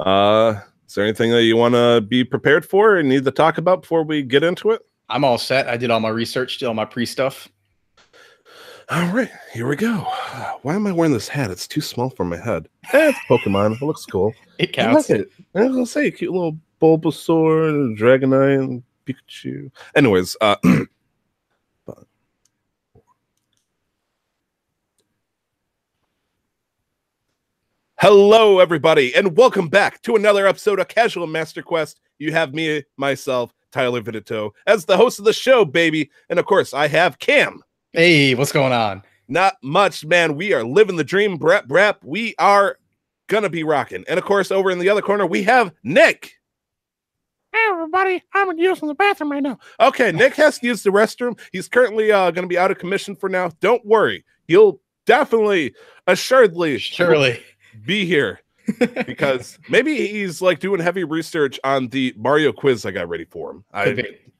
Is there anything that you want to be prepared for and need to talk about before we get into it? I'm all set. I did all my research, did all my pre-stuff. All right, here we go. Why am I wearing this hat? It's too small for my head. It's Pokemon. It looks cool. It counts. I like it. I was gonna say, cute little Bulbasaur, Dragonite, and Pikachu. Anyways, hello, everybody, and welcome back to another episode of Casual Master Quest. You have me, myself, Tyler Vidito, as the host of the show, baby. And of course, I have Cam. Hey, what's going on? Not much, man. We are living the dream, brap. We are gonna be rocking. And of course, over in the other corner, we have Nick. Hey, everybody. I'm using the bathroom right now. Okay, Nick has to use the restroom. He's currently gonna be out of commission for now. Don't worry. He'll definitely, assuredly be here. Because maybe he's like doing heavy research on the Mario quiz I got ready for him.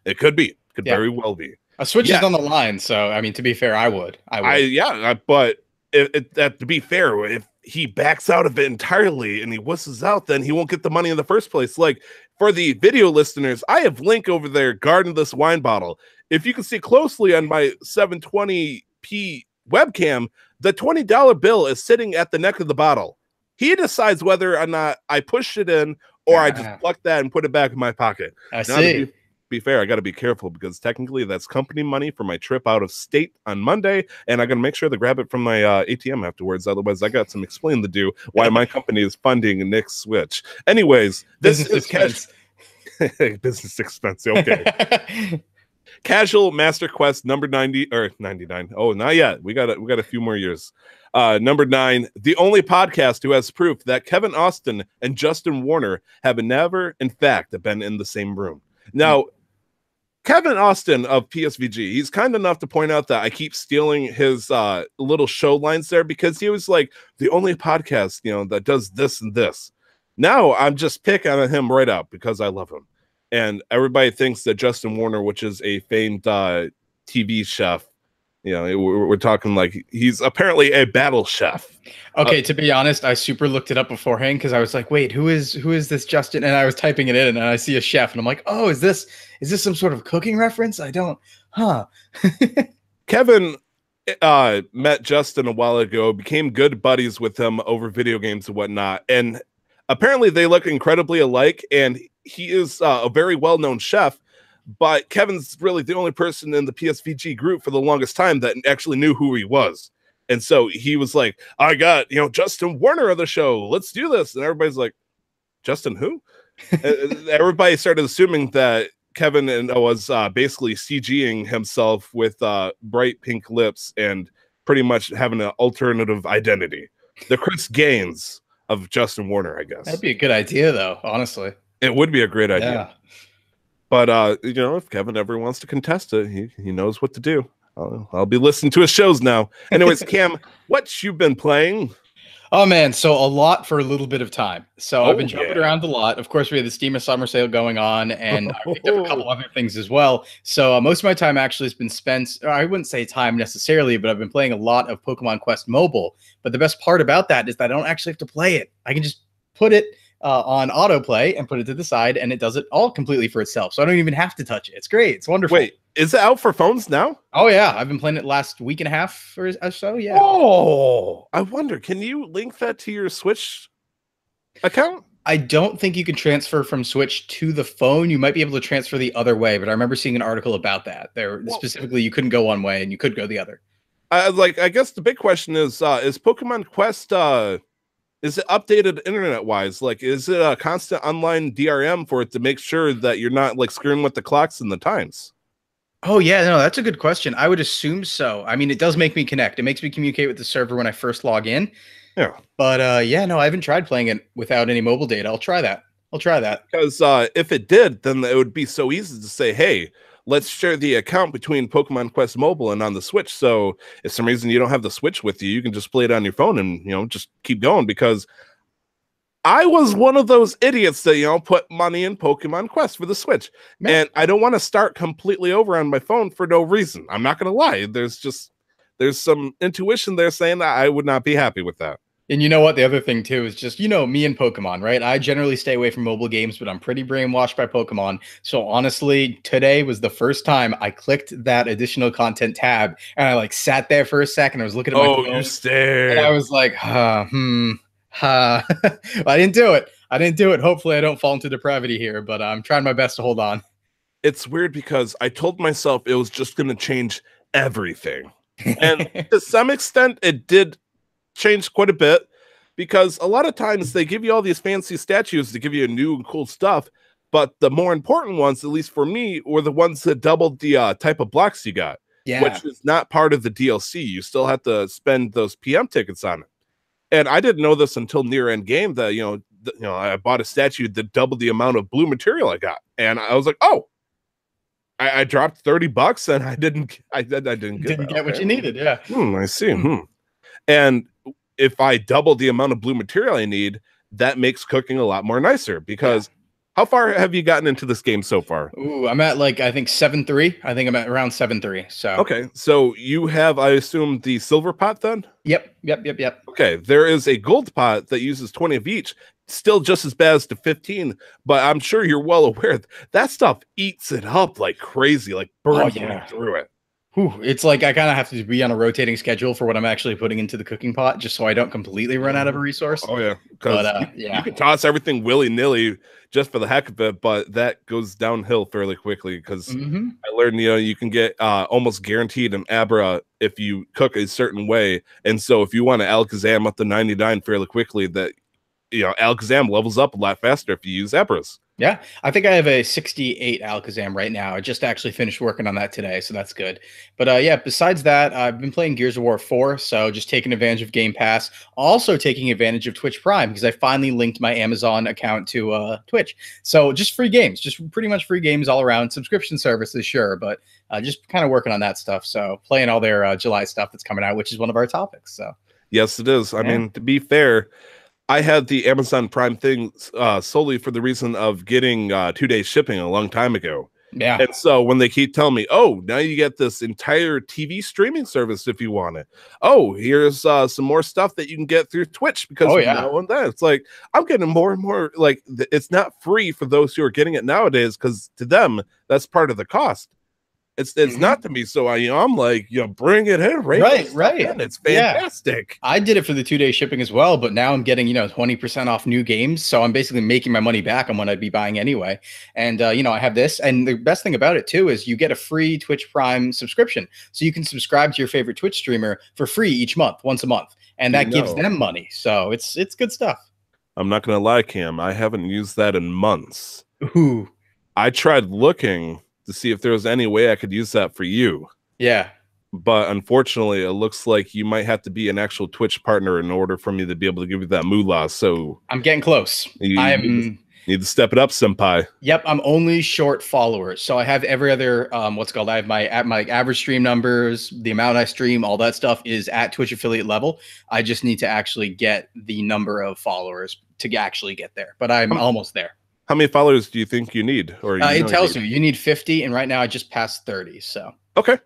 It could be. Could very well be. A switch is on the line, so I mean, to be fair, I would. But to be fair, if he backs out of it entirely and he wusses out, then he won't get the money in the first place. Like for the video listeners, I have link over there guarding this wine bottle. If you can see closely on my 720p webcam, the $20 bill is sitting at the neck of the bottle. He decides whether or not I push it in or I just pluck that and put it back in my pocket. I see. Be fair, I got to be careful because technically that's company money for my trip out of state on Monday, and I got to make sure to grab it from my ATM afterwards. Otherwise, I got some explaining to do why my company is funding Nick's Switch. Anyways, this is business expense. Okay. Casual Master Quest number 90 or 99. Oh, not yet. We got a few more years. Number 9, the only podcast who has proof that Kevin Austin and Justin Warner have never, in fact, been in the same room. Now, Kevin Austin of PSVG, he's kind enough to point out that I keep stealing his little show lines there because he was like the only podcast, that does this and this. Now I'm just picking on him right out because I love him. And everybody thinks that Justin Warner, which is a famed TV chef, we're talking like he's apparently a battle chef. Okay, to be honest, I super looked it up beforehand because I was like, wait, who is this Justin? And I was typing it in and I see a chef and I'm like, oh, is this some sort of cooking reference? Kevin met Justin a while ago, became good buddies with him over video games and whatnot. And apparently they look incredibly alike. And he is a very well-known chef. But Kevin's really the only person in the PSVG group for the longest time that actually knew who he was. And so he was like, I got, Justin Warner of the show. Let's do this. And everybody's like, Justin who? Everybody started assuming that Kevin was basically CGing himself with bright pink lips and pretty much having an alternative identity. The Chris Gaines of Justin Warner, I guess. That'd be a good idea, though, honestly. It would be a great idea. Yeah. But, if Kevin ever wants to contest it, he knows what to do. I'll be listening to his shows now. Anyways, Cam, what you been playing? Oh, man. So a lot for a little bit of time. So I've been jumping around a lot. Of course, we had the Steam Summer Sale going on, and I picked up a couple other things as well. So most of my time actually has been spent, I wouldn't say time necessarily, but I've been playing a lot of Pokemon Quest Mobile. But the best part about that is that I don't actually have to play it. I can just put it on autoplay and put it to the side, and it does it all completely for itself. So I don't even have to touch it. It's great. It's wonderful. Wait, is it out for phones now? Oh yeah, I've been playing it last week and a half or so. Yeah. Oh, I wonder, can you link that to your Switch account? I don't think you can transfer from Switch to the phone. You might be able to transfer the other way, but I remember seeing an article about that. Specifically, you couldn't go one way and you could go the other. I guess the big question is Pokemon Quest is it updated internet-wise? Like, is it a constant online DRM for it to make sure that you're not, like, screwing with the clocks and the times? Oh, yeah, no, that's a good question. I would assume so. I mean, it does make me connect. It makes me communicate with the server when I first log in. Yeah. But, I haven't tried playing it without any mobile data. I'll try that. Because if it did, then it would be so easy to say, hey, let's share the account between Pokemon Quest Mobile and on the Switch. So if some reason you don't have the Switch with you, you can just play it on your phone and, just keep going. Because I was one of those idiots that, put money in Pokemon Quest for the Switch. Man. And I don't want to start completely over on my phone for no reason. I'm not going to lie. There's some intuition there saying that I would not be happy with that. And you know what? The other thing too is just, me and Pokemon, right? I generally stay away from mobile games, but I'm pretty brainwashed by Pokemon. So honestly, today was the first time I clicked that additional content tab and I like sat there for a second. I was looking at my phone you stared. and I was like, I didn't do it. I didn't do it. Hopefully I don't fall into depravity here, but I'm trying my best to hold on. It's weird because I told myself it was just going to change everything. And to some extent, it did change quite a bit, because a lot of times they give you all these fancy statues to give you new and cool stuff, but the more important ones, at least for me, were the ones that doubled the type of blocks you got, which is not part of the DLC. You still have to spend those PM tickets on it. And I didn't know this until near end game that I bought a statue that doubled the amount of blue material I got, and I was like, oh, I dropped $30 and I didn't get what you needed. Yeah. I see. And if I double the amount of blue material I need, that makes cooking a lot more nicer, because how far have you gotten into this game so far? Ooh, I'm at I think 7-3. I think I'm at around 7-3. So okay, so you have, I assume, the silver pot then? Yep. Okay, there is a gold pot that uses 20 of each, still just as bad as the 15, but I'm sure you're well aware that stuff eats it up like crazy, like burns through it. It's like I kind of have to be on a rotating schedule for what I'm actually putting into the cooking pot, just so I don't completely run out of a resource. Oh yeah, because you can toss everything willy-nilly just for the heck of it, but that goes downhill fairly quickly, because I learned you can get almost guaranteed an Abra if you cook a certain way, and so if you want to Alakazam up to 99 fairly quickly, that Alakazam levels up a lot faster if you use Abras. Yeah, I think I have a 68 Alakazam right now. I just actually finished working on that today, so that's good. But besides that, I've been playing Gears of War 4, so just taking advantage of Game Pass. Also taking advantage of Twitch Prime, because I finally linked my Amazon account to Twitch. So just free games, just pretty much free games all around. Subscription services, sure, but just kind of working on that stuff. So playing all their July stuff that's coming out, which is one of our topics. So yes, it is. I mean, to be fair, I had the Amazon Prime thing solely for the reason of getting 2-day shipping a long time ago. Yeah. And so when they keep telling me, oh, now you get this entire TV streaming service if you want it. Oh, here's some more stuff that you can get through Twitch because now and then. It's like, I'm getting more and more, like, it's not free for those who are getting it nowadays, because to them, that's part of the cost. It's not to me, so I'm like, bring it in, right. It's fantastic. Yeah. I did it for the 2-day shipping as well, but now I'm getting 20% off new games, so I'm basically making my money back on what I'd be buying anyway. And I have this, and the best thing about it too is you get a free Twitch Prime subscription, so you can subscribe to your favorite Twitch streamer for free each month, once a month, and that gives them money. So it's good stuff. I'm not gonna lie, Cam, I haven't used that in months. Ooh. I tried looking to see if there was any way I could use that for you. Yeah. But unfortunately, it looks like you might have to be an actual Twitch partner in order for me to be able to give you that moolah. So I'm getting close. I need to step it up, senpai. Yep, I'm only short followers. So I have every other I have my average stream numbers, the amount I stream, all that stuff is at Twitch affiliate level. I just need to actually get the number of followers to actually get there. But I'm almost there. How many followers do you think you need? Or it tells you need 50, and right now I just passed 30. So okay,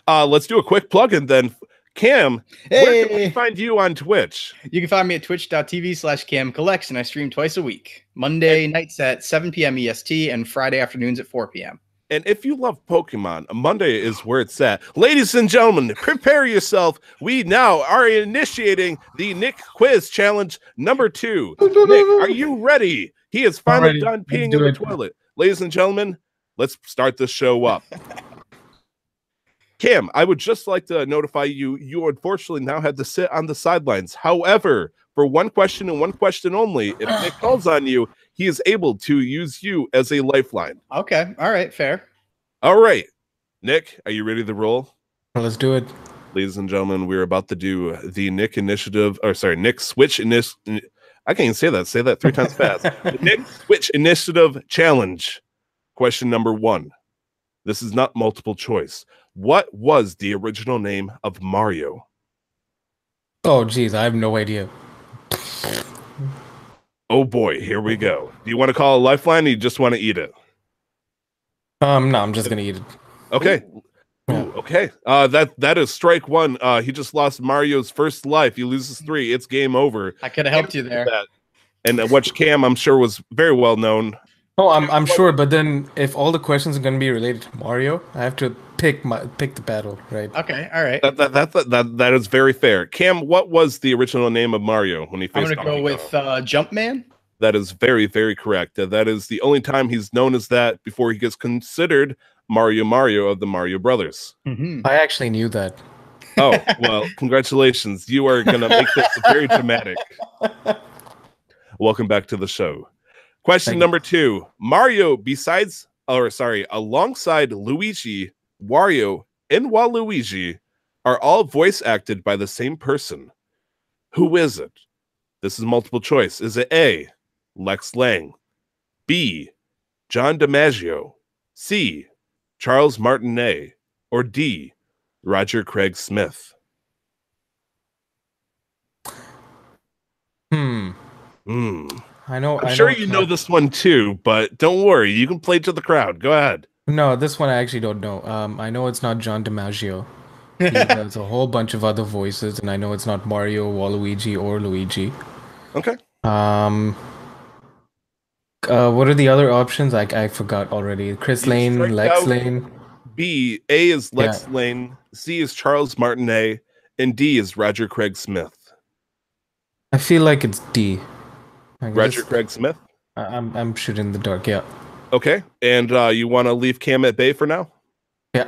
let's do a quick plug, and then Cam, where can we find you on Twitch? You can find me at twitch.tv/CamCollects, and I stream twice a week. Monday nights at 7 p.m. EST and Friday afternoons at 4 p.m. And if you love Pokemon, Monday is where it's at. Ladies and gentlemen, prepare yourself. We now are initiating the Nick Quiz Challenge number 2. Nick, are you ready? He is finally done peeing in the toilet. Ladies and gentlemen, let's start the show up. Cam, I would just like to notify you, you unfortunately now had to sit on the sidelines. However, for one question and one question only, if Nick calls on you, he is able to use you as a lifeline. Okay. All right. Fair. All right. Nick, are you ready to roll? Let's do it. Ladies and gentlemen, we're about to do the Nick Switch Initiative. I can't even say that. Say that 3 times fast. The Nick Switch Initiative Challenge. Question number 1. This is not multiple choice. What was the original name of Mario? Oh, geez. I have no idea. Oh, boy. Here we go. Do you want to call a lifeline or you just want to eat it? No, I'm just going to eat it. Okay. Ooh, okay. That is strike one. He just lost Mario's first life. He loses 3. It's game over. I could have helped you there. And which Cam, I'm sure, was very well known. Oh, I'm sure, but then if all the questions are going to be related to Mario, I have to pick the battle, right? Okay, all right. That is very fair. Cam, what was the original name of Mario when he faced I'm gonna go with Jumpman. That is very, very correct. That is the only time he's known as that before he gets considered Mario of the Mario Brothers. Mm-hmm. I actually knew that. Oh, well, congratulations. You are going to make this very dramatic. Welcome back to the show. Question number 2. Mario, alongside Luigi, Wario, and Waluigi, are all voice acted by the same person. Who is it? This is multiple choice. Is it A, Lex Lang, B, John DiMaggio, C, Charles Martinet, or D, Roger Craig Smith? I know. I'm sure you know this one too, but don't worry. You can play to the crowd. Go ahead. No, this one I actually don't know. I know it's not John DiMaggio. He does a whole bunch of other voices, and I know it's not Mario, Waluigi, or Luigi. Okay. What are the other options? I forgot already. Chris Lane, Lex Lane. B, A is Lex Lane, C is Charles Martinet, and D is Roger Craig Smith. I feel like it's D. Roger Craig Smith? I'm shooting in the dark, yeah. Okay, and you want to leave Cam at bay for now? Yeah.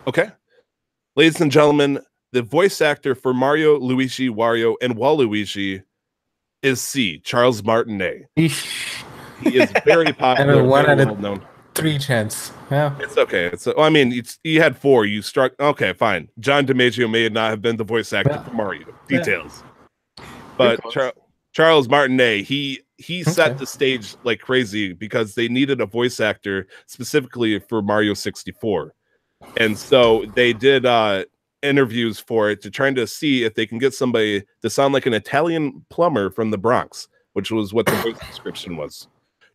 Okay. Ladies and gentlemen, the voice actor for Mario, Luigi, Wario, and Waluigi is C, Charles Martinet. He is very popular, and one very out well known. 3 chance. Yeah. It's okay. You had 4. You struck. Okay, fine. John DiMaggio may not have been the voice actor for Mario. Details. But Charles Martinet, he set the stage like crazy because they needed a voice actor specifically for Mario 64. And so they did interviews for it to trying to see if they can get somebody to sound like an Italian plumber from the Bronx, which was what the voice description was.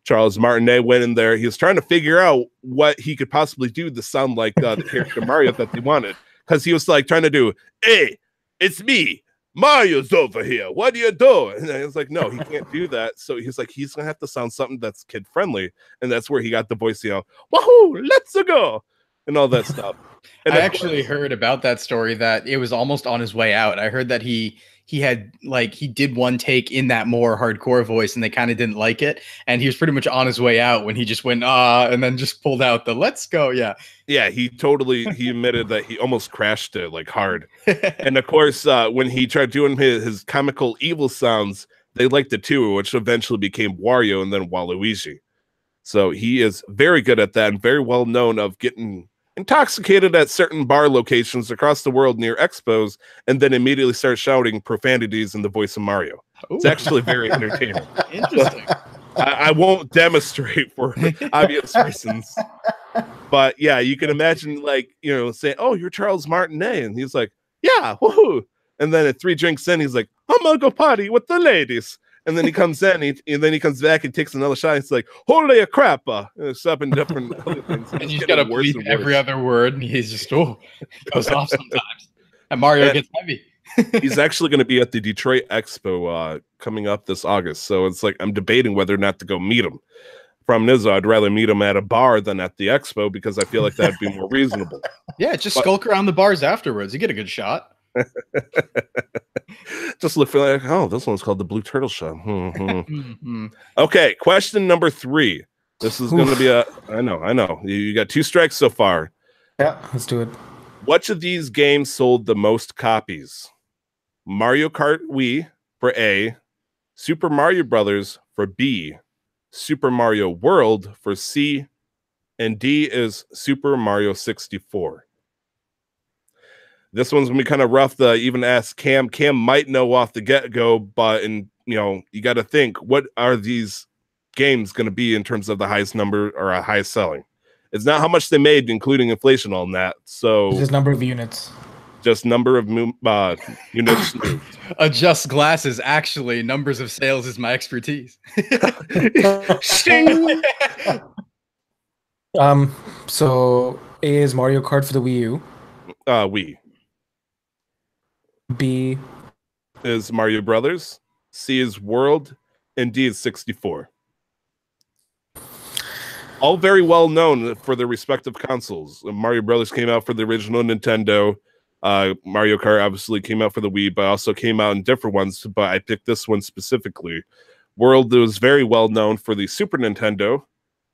Charles Martinet went in there. He was trying to figure out what he could possibly do to sound like the character Mario that they wanted. Because he was like trying to do, hey, it's me. Mario's over here. What are you doing? And I was like, no, he can't do that. So he's like, he's going to have to sound something that's kid friendly. And that's where he got the voice, wahoo, let's go. And all that stuff. And I actually heard about that story that it was almost on his way out. I heard that he did one take in that more hardcore voice and they kind of didn't like it. And he was pretty much on his way out when he just went, and then just pulled out the let's go. Yeah. Yeah. He admitted that he almost crashed it like hard. And of course, when he tried doing his comical evil sounds, they liked it too, which eventually became Wario and then Waluigi. So he is very good at that and very well known of getting intoxicated at certain bar locations across the world near expos, and then immediately start shouting profanities in the voice of Mario. Ooh. It's actually very entertaining. Interesting. I won't demonstrate for obvious reasons, but yeah, you can imagine saying, "Oh, you're Charles Martinet," and he's like, "Yeah, woohoo!" And then at 3 drinks in, he's like, "I'm gonna go party with the ladies." And then he comes in, and then he comes back and takes another shot. It's like, holy a crap! It's up in different other things. And he's got to bleep every other word, and he's just he goes off sometimes. And Mario gets heavy. He's actually going to be at the Detroit Expo coming up this August. So it's like I'm debating whether or not to go meet him. From Nizza, I'd rather meet him at a bar than at the expo because I feel like that'd be more reasonable. Yeah, just skulk around the bars afterwards. You get a good shot. Just look for like, oh, this one's called the Blue Turtle Shot. Okay, question number 3. This is going to be I know. You got 2 strikes so far. Yeah, let's do it. Which of these games sold the most copies? Mario Kart Wii for A, Super Mario Brothers for B, Super Mario World for C, and D is Super Mario 64. This one's gonna be kind of rough to even ask Cam. Cam might know off the get-go, but you got to think, what are these games going to be in terms of the highest number or highest selling? It's not how much they made, including inflation on that. So it's just number of units. Just number of units moved. Adjust glasses. Actually, numbers of sales is my expertise. So A is Mario Kart for the Wii U. Wii. B. Is Mario Brothers. C is World, and D is 64. All very well known for their respective consoles. Mario Brothers came out for the original Nintendo. Mario Kart obviously came out for the Wii, but also came out in different ones. But I picked this one specifically. World was very well known for the Super Nintendo.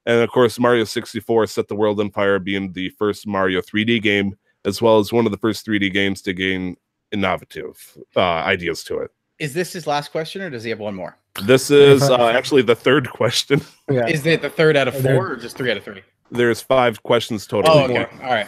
And of course, Mario 64 set the world on fire, being the first Mario 3D game, as well as one of the first 3D games to gain innovative ideas to it. Is this his last question, or does he have one more? This is actually the third question. Yeah. Is it the third out of 4, or just 3 out of 3? There's 5 questions total. Oh, okay. All right.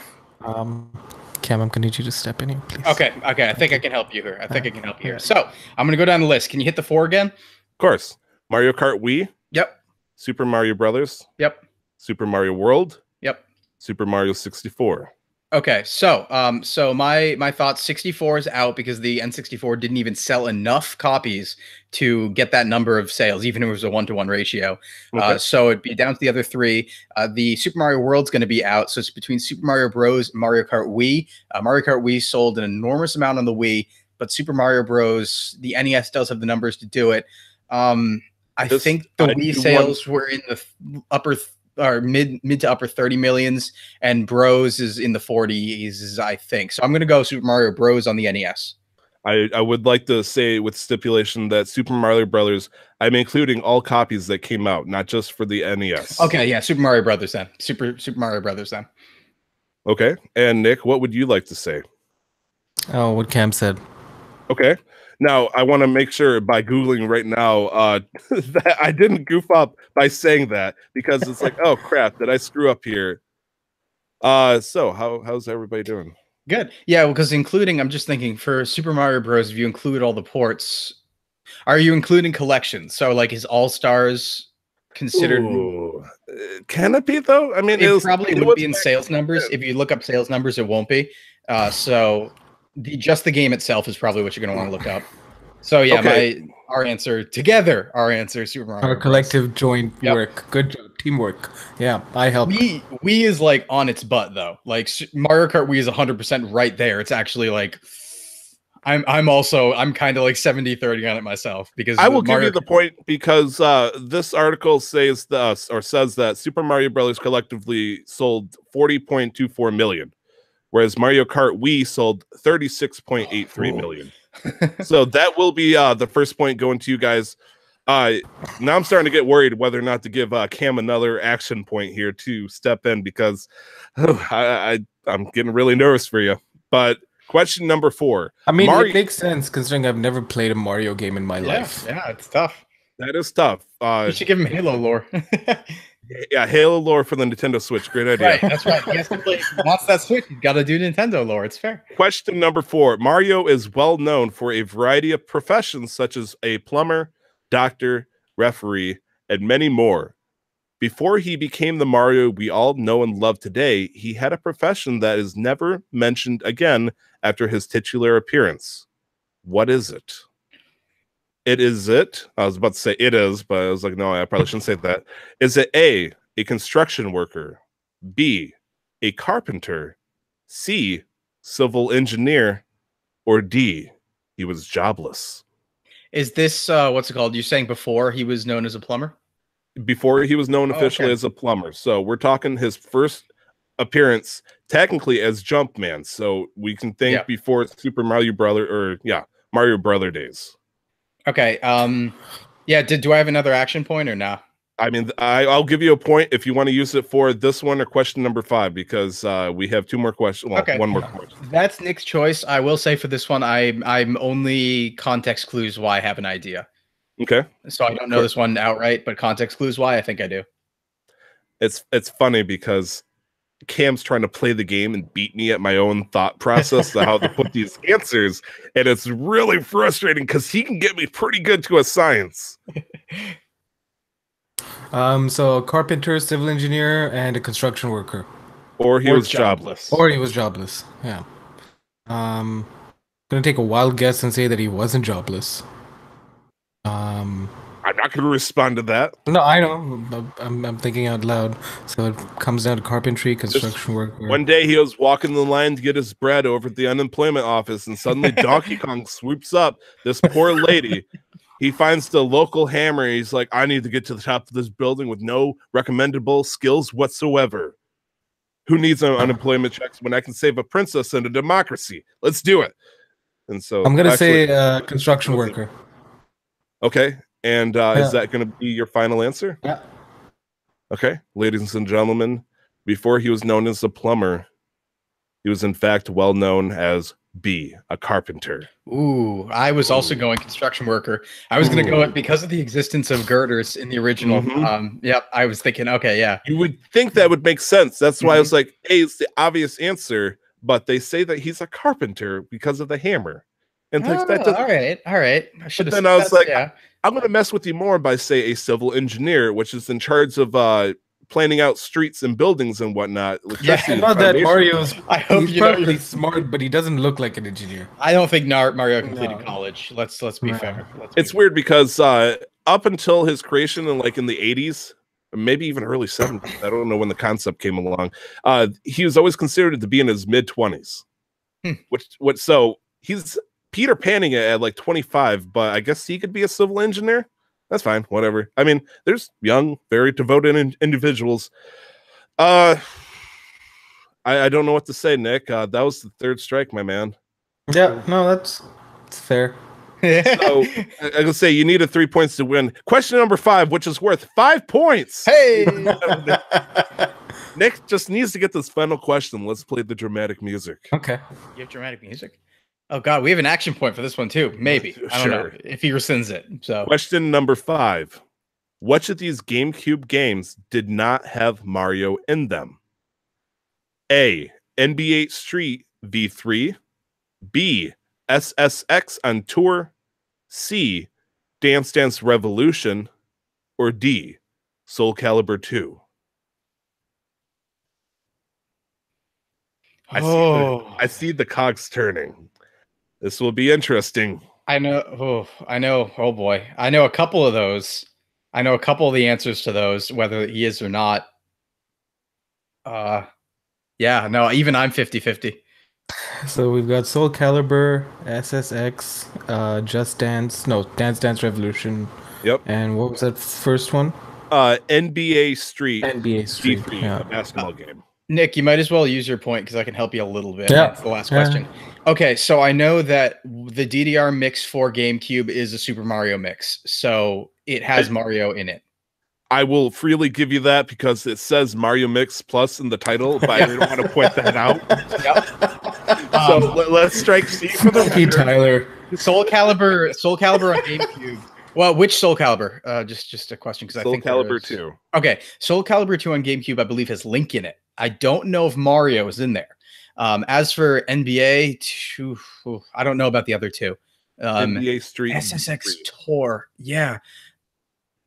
Cam, I'm gonna need you to step in here, please. Okay. I think I can help you here. So I'm gonna go down the list. Can you hit the 4 again? Of course. Mario Kart Wii. Yep. Super Mario Brothers. Yep. Super Mario World. Yep. Super Mario 64. Okay, so my thoughts, 64 is out because the N64 didn't even sell enough copies to get that number of sales, even if it was a 1-to-1 ratio. Okay. So it'd be down to the other 3. The Super Mario World's going to be out, so it's between Super Mario Bros. And Mario Kart Wii. Mario Kart Wii sold an enormous amount on the Wii, but Super Mario Bros. The NES does have the numbers to do it. I think the Wii sales were in the upper or mid to upper 30 millions, and Bros is in the 40s, I think. So I'm going to go Super Mario Bros. On the NES. I would like to say with stipulation that Super Mario Brothers, I'm including all copies that came out, not just for the NES. Okay, yeah, Super Mario Brothers then. Super Mario Brothers then. Okay, and Nick, what would you like to say? Oh, what Cam said. Okay. Now, I want to make sure by Googling right now that I didn't goof up by saying that, because it's like, oh, crap, did I screw up here? So how's everybody doing? Good. Yeah, because including, I'm just thinking, for Super Mario Bros., if you include all the ports, are you including collections? So, like, is All-Stars considered... Ooh. Can it be, though? I mean, it probably would be in sales numbers. If you look up sales numbers, it won't be. So... just the game itself is probably what you're going to want to look up. So yeah, okay. Our answer, Super Mario. Our collective joint work, good job, teamwork. Yeah, I helped. Wii is like on its butt though. Like Mario Kart Wii is 100% right there. It's actually like I'm kind of like 70-30 on it myself, because I will give you the point, because this article says that Super Mario Brothers collectively sold 40.24 million. Whereas Mario Kart Wii sold 36.83 million. So that will be the first point going to you guys. Now I'm starting to get worried whether or not to give Cam another action point here to step in, because I'm getting really nervous for you. But question number 4. I mean, it makes sense considering I've never played a Mario game in my life. Yeah, it's tough. That is tough. You should give him Halo lore. Yeah, Halo lore for the Nintendo Switch. Great idea. Right, that's right. He has to play. Once that Switch, he's got to do Nintendo lore. It's fair. Question number 4. Mario is well known for a variety of professions, such as a plumber, doctor, referee, and many more. Before he became the Mario we all know and love today, he had a profession that is never mentioned again after his titular appearance. What is it? I was about to say it is, but I was like, no, I probably shouldn't say that. Is it A, construction worker, B, a carpenter, C, civil engineer, or D, he was jobless? Is this, what's it called? You're saying before he was known as a plumber? Before he was known officially as a plumber. So we're talking his first appearance technically as Jumpman. So we can think before Super Mario Brother, Mario Brother days. Okay. Do I have another action point or no? I mean, I'll give you a point if you want to use it for this one or question number 5, because we have 2 more questions. Well, one more question. That's Nick's choice. I will say for this one, I'm only context clues why I have an idea. Okay. So I don't know this one outright, but context clues why I think I do. It's funny because Cam's trying to play the game and beat me at my own thought process of how to put these answers, and it's really frustrating because he can get me pretty good to a science. So a carpenter, civil engineer, and a construction worker. Or he was jobless. Or he was jobless. Yeah. Gonna take a wild guess and say that he wasn't jobless. I'm not going to respond to that. No, I know. I'm thinking out loud. So it comes down to carpentry, construction work. One day he was walking the line to get his bread over at the unemployment office, and suddenly Donkey Kong swoops up. This poor lady. He finds the local hammer. He's like, I need to get to the top of this building with no recommendable skills whatsoever. Who needs unemployment checks when I can save a princess and a democracy? Let's do it. And so I'm gonna say construction worker. Okay, and is that going to be your final answer? Yeah. Okay, ladies and gentlemen, before he was known as a plumber, he was in fact well known as B, a carpenter. Ooh, I was also going construction worker. I was going to go because of the existence of girders in the original. Yep, I was thinking, okay, yeah. You would think that would make sense. That's why I was like, hey, it's the obvious answer, but they say that he's a carpenter because of the hammer. And all right. I should have. Then I was like, yeah. I'm going to mess with you more by say a civil engineer, which is in charge of planning out streets and buildings and whatnot. Yeah, not that Mario's. I hope he's probably smart, but he doesn't look like an engineer. I don't think Mario completed college. Let's be fair. It's weird because up until his creation in the 80s, maybe even early 70s, I don't know when the concept came along. He was always considered to be in his mid 20s, so he's Peter Panning it at 25, but I guess he could be a civil engineer. That's fine, whatever. I mean, there's young, very devoted individuals. I don't know what to say, Nick. That was the third strike, my man. Yeah, no, that's fair. So I can say you needed 3 points to win. Question number 5, which is worth 5 points. Hey, Nick just needs to get this final question. Let's play the dramatic music. Okay. You have dramatic music? Oh God, we have an action point for this one too. Maybe. I don't know if he rescinds it. So question number 5. Which of these GameCube games did not have Mario in them? A, NBA Street V3, B, SSX on Tour, C, Dance Dance Revolution, or D, Soul Calibur 2? I see the cogs turning. This will be interesting. I know. Oh boy. I know a couple of those. I know a couple of the answers to those, whether he is or not. Yeah, no, even I'm 50-50. So we've got Soul Calibur, SSX, Dance Dance Revolution. Yep. And what was that first one? NBA Street. NBA Street. D3, a basketball game. Nick, you might as well use your point because I can help you a little bit. Yeah. That's the last question. Okay, so I know that the DDR mix for GameCube is a Super Mario mix, so it has Mario in it. I will freely give you that because it says Mario Mix Plus in the title, but I didn't want to point that out. Yep. So let's strike C for the Tyler. Soul Calibur on GameCube. Well, which Soul Calibur? Just a question because I think Soul Calibur 2. Okay, Soul Calibur 2 on GameCube, I believe, has Link in it. I don't know if Mario is in there. As for NBA, I don't know about the other two. NBA Street, SSX Tour, yeah,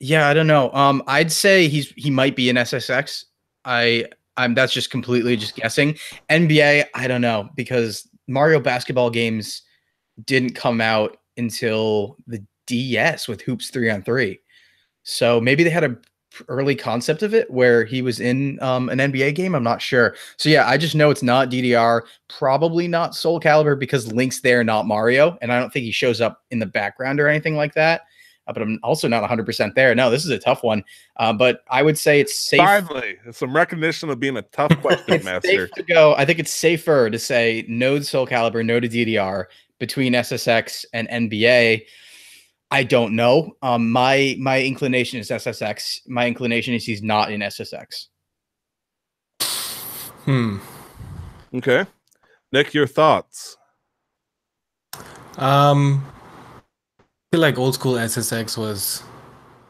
I don't know. I'd say he might be in SSX. I'm that's just completely just guessing. NBA, I don't know because Mario basketball games didn't come out until the DS with Hoops 3-on-3. So maybe they had a early concept of it where he was in an NBA game. I'm not sure. So yeah, I just know it's not DDR, probably not Soul Calibur because Link's there, not Mario. And I don't think he shows up in the background or anything like that. But I'm also not 100% there. No, this is a tough one. But I would say it's safe. Finally, some recognition of being a tough question, master. Safe to go. I think it's safer to say no to Soul Calibur, no to DDR between SSX and NBA. I don't know. My inclination is SSX. My inclination is he's not in SSX. Okay. Nick, your thoughts? I feel like old school SSX was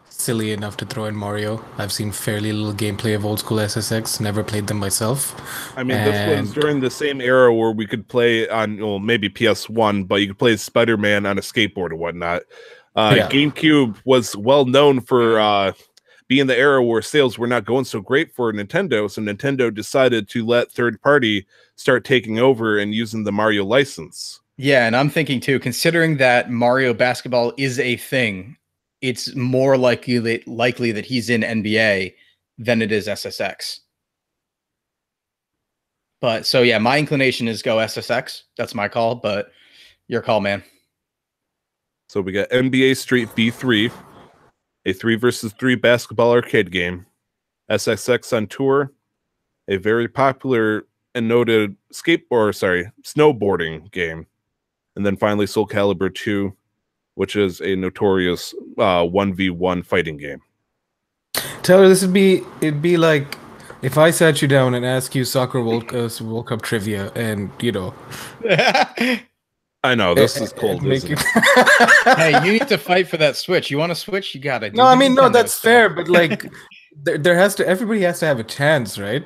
silly enough to throw in Mario. I've seen fairly little gameplay of old school SSX. Never played them myself. I mean, this was during the same era where we could play on, maybe PS1, but you could play Spider-Man on a skateboard or whatnot. GameCube was well known for being the era where sales were not going so great for Nintendo, so Nintendo decided to let third party start taking over and using the Mario license. Yeah, and I'm thinking too, considering that Mario basketball is a thing, it's more likely that he's in NBA than it is SSX. But so yeah, my inclination is go SSX. That's my call, but your call, man. So we got NBA Street V3, a 3-versus-3 basketball arcade game. SSX on Tour, a very popular and noted snowboarding game. And then finally Soul Calibur 2, which is a notorious 1v1 fighting game. Taylor, it'd be like if I sat you down and asked you soccer World Cup trivia, and I know this is cold. Hey, you need to fight for that Switch. You want to Switch? You got it. No, I mean, no, that's fair, but like, everybody has to have a chance, right?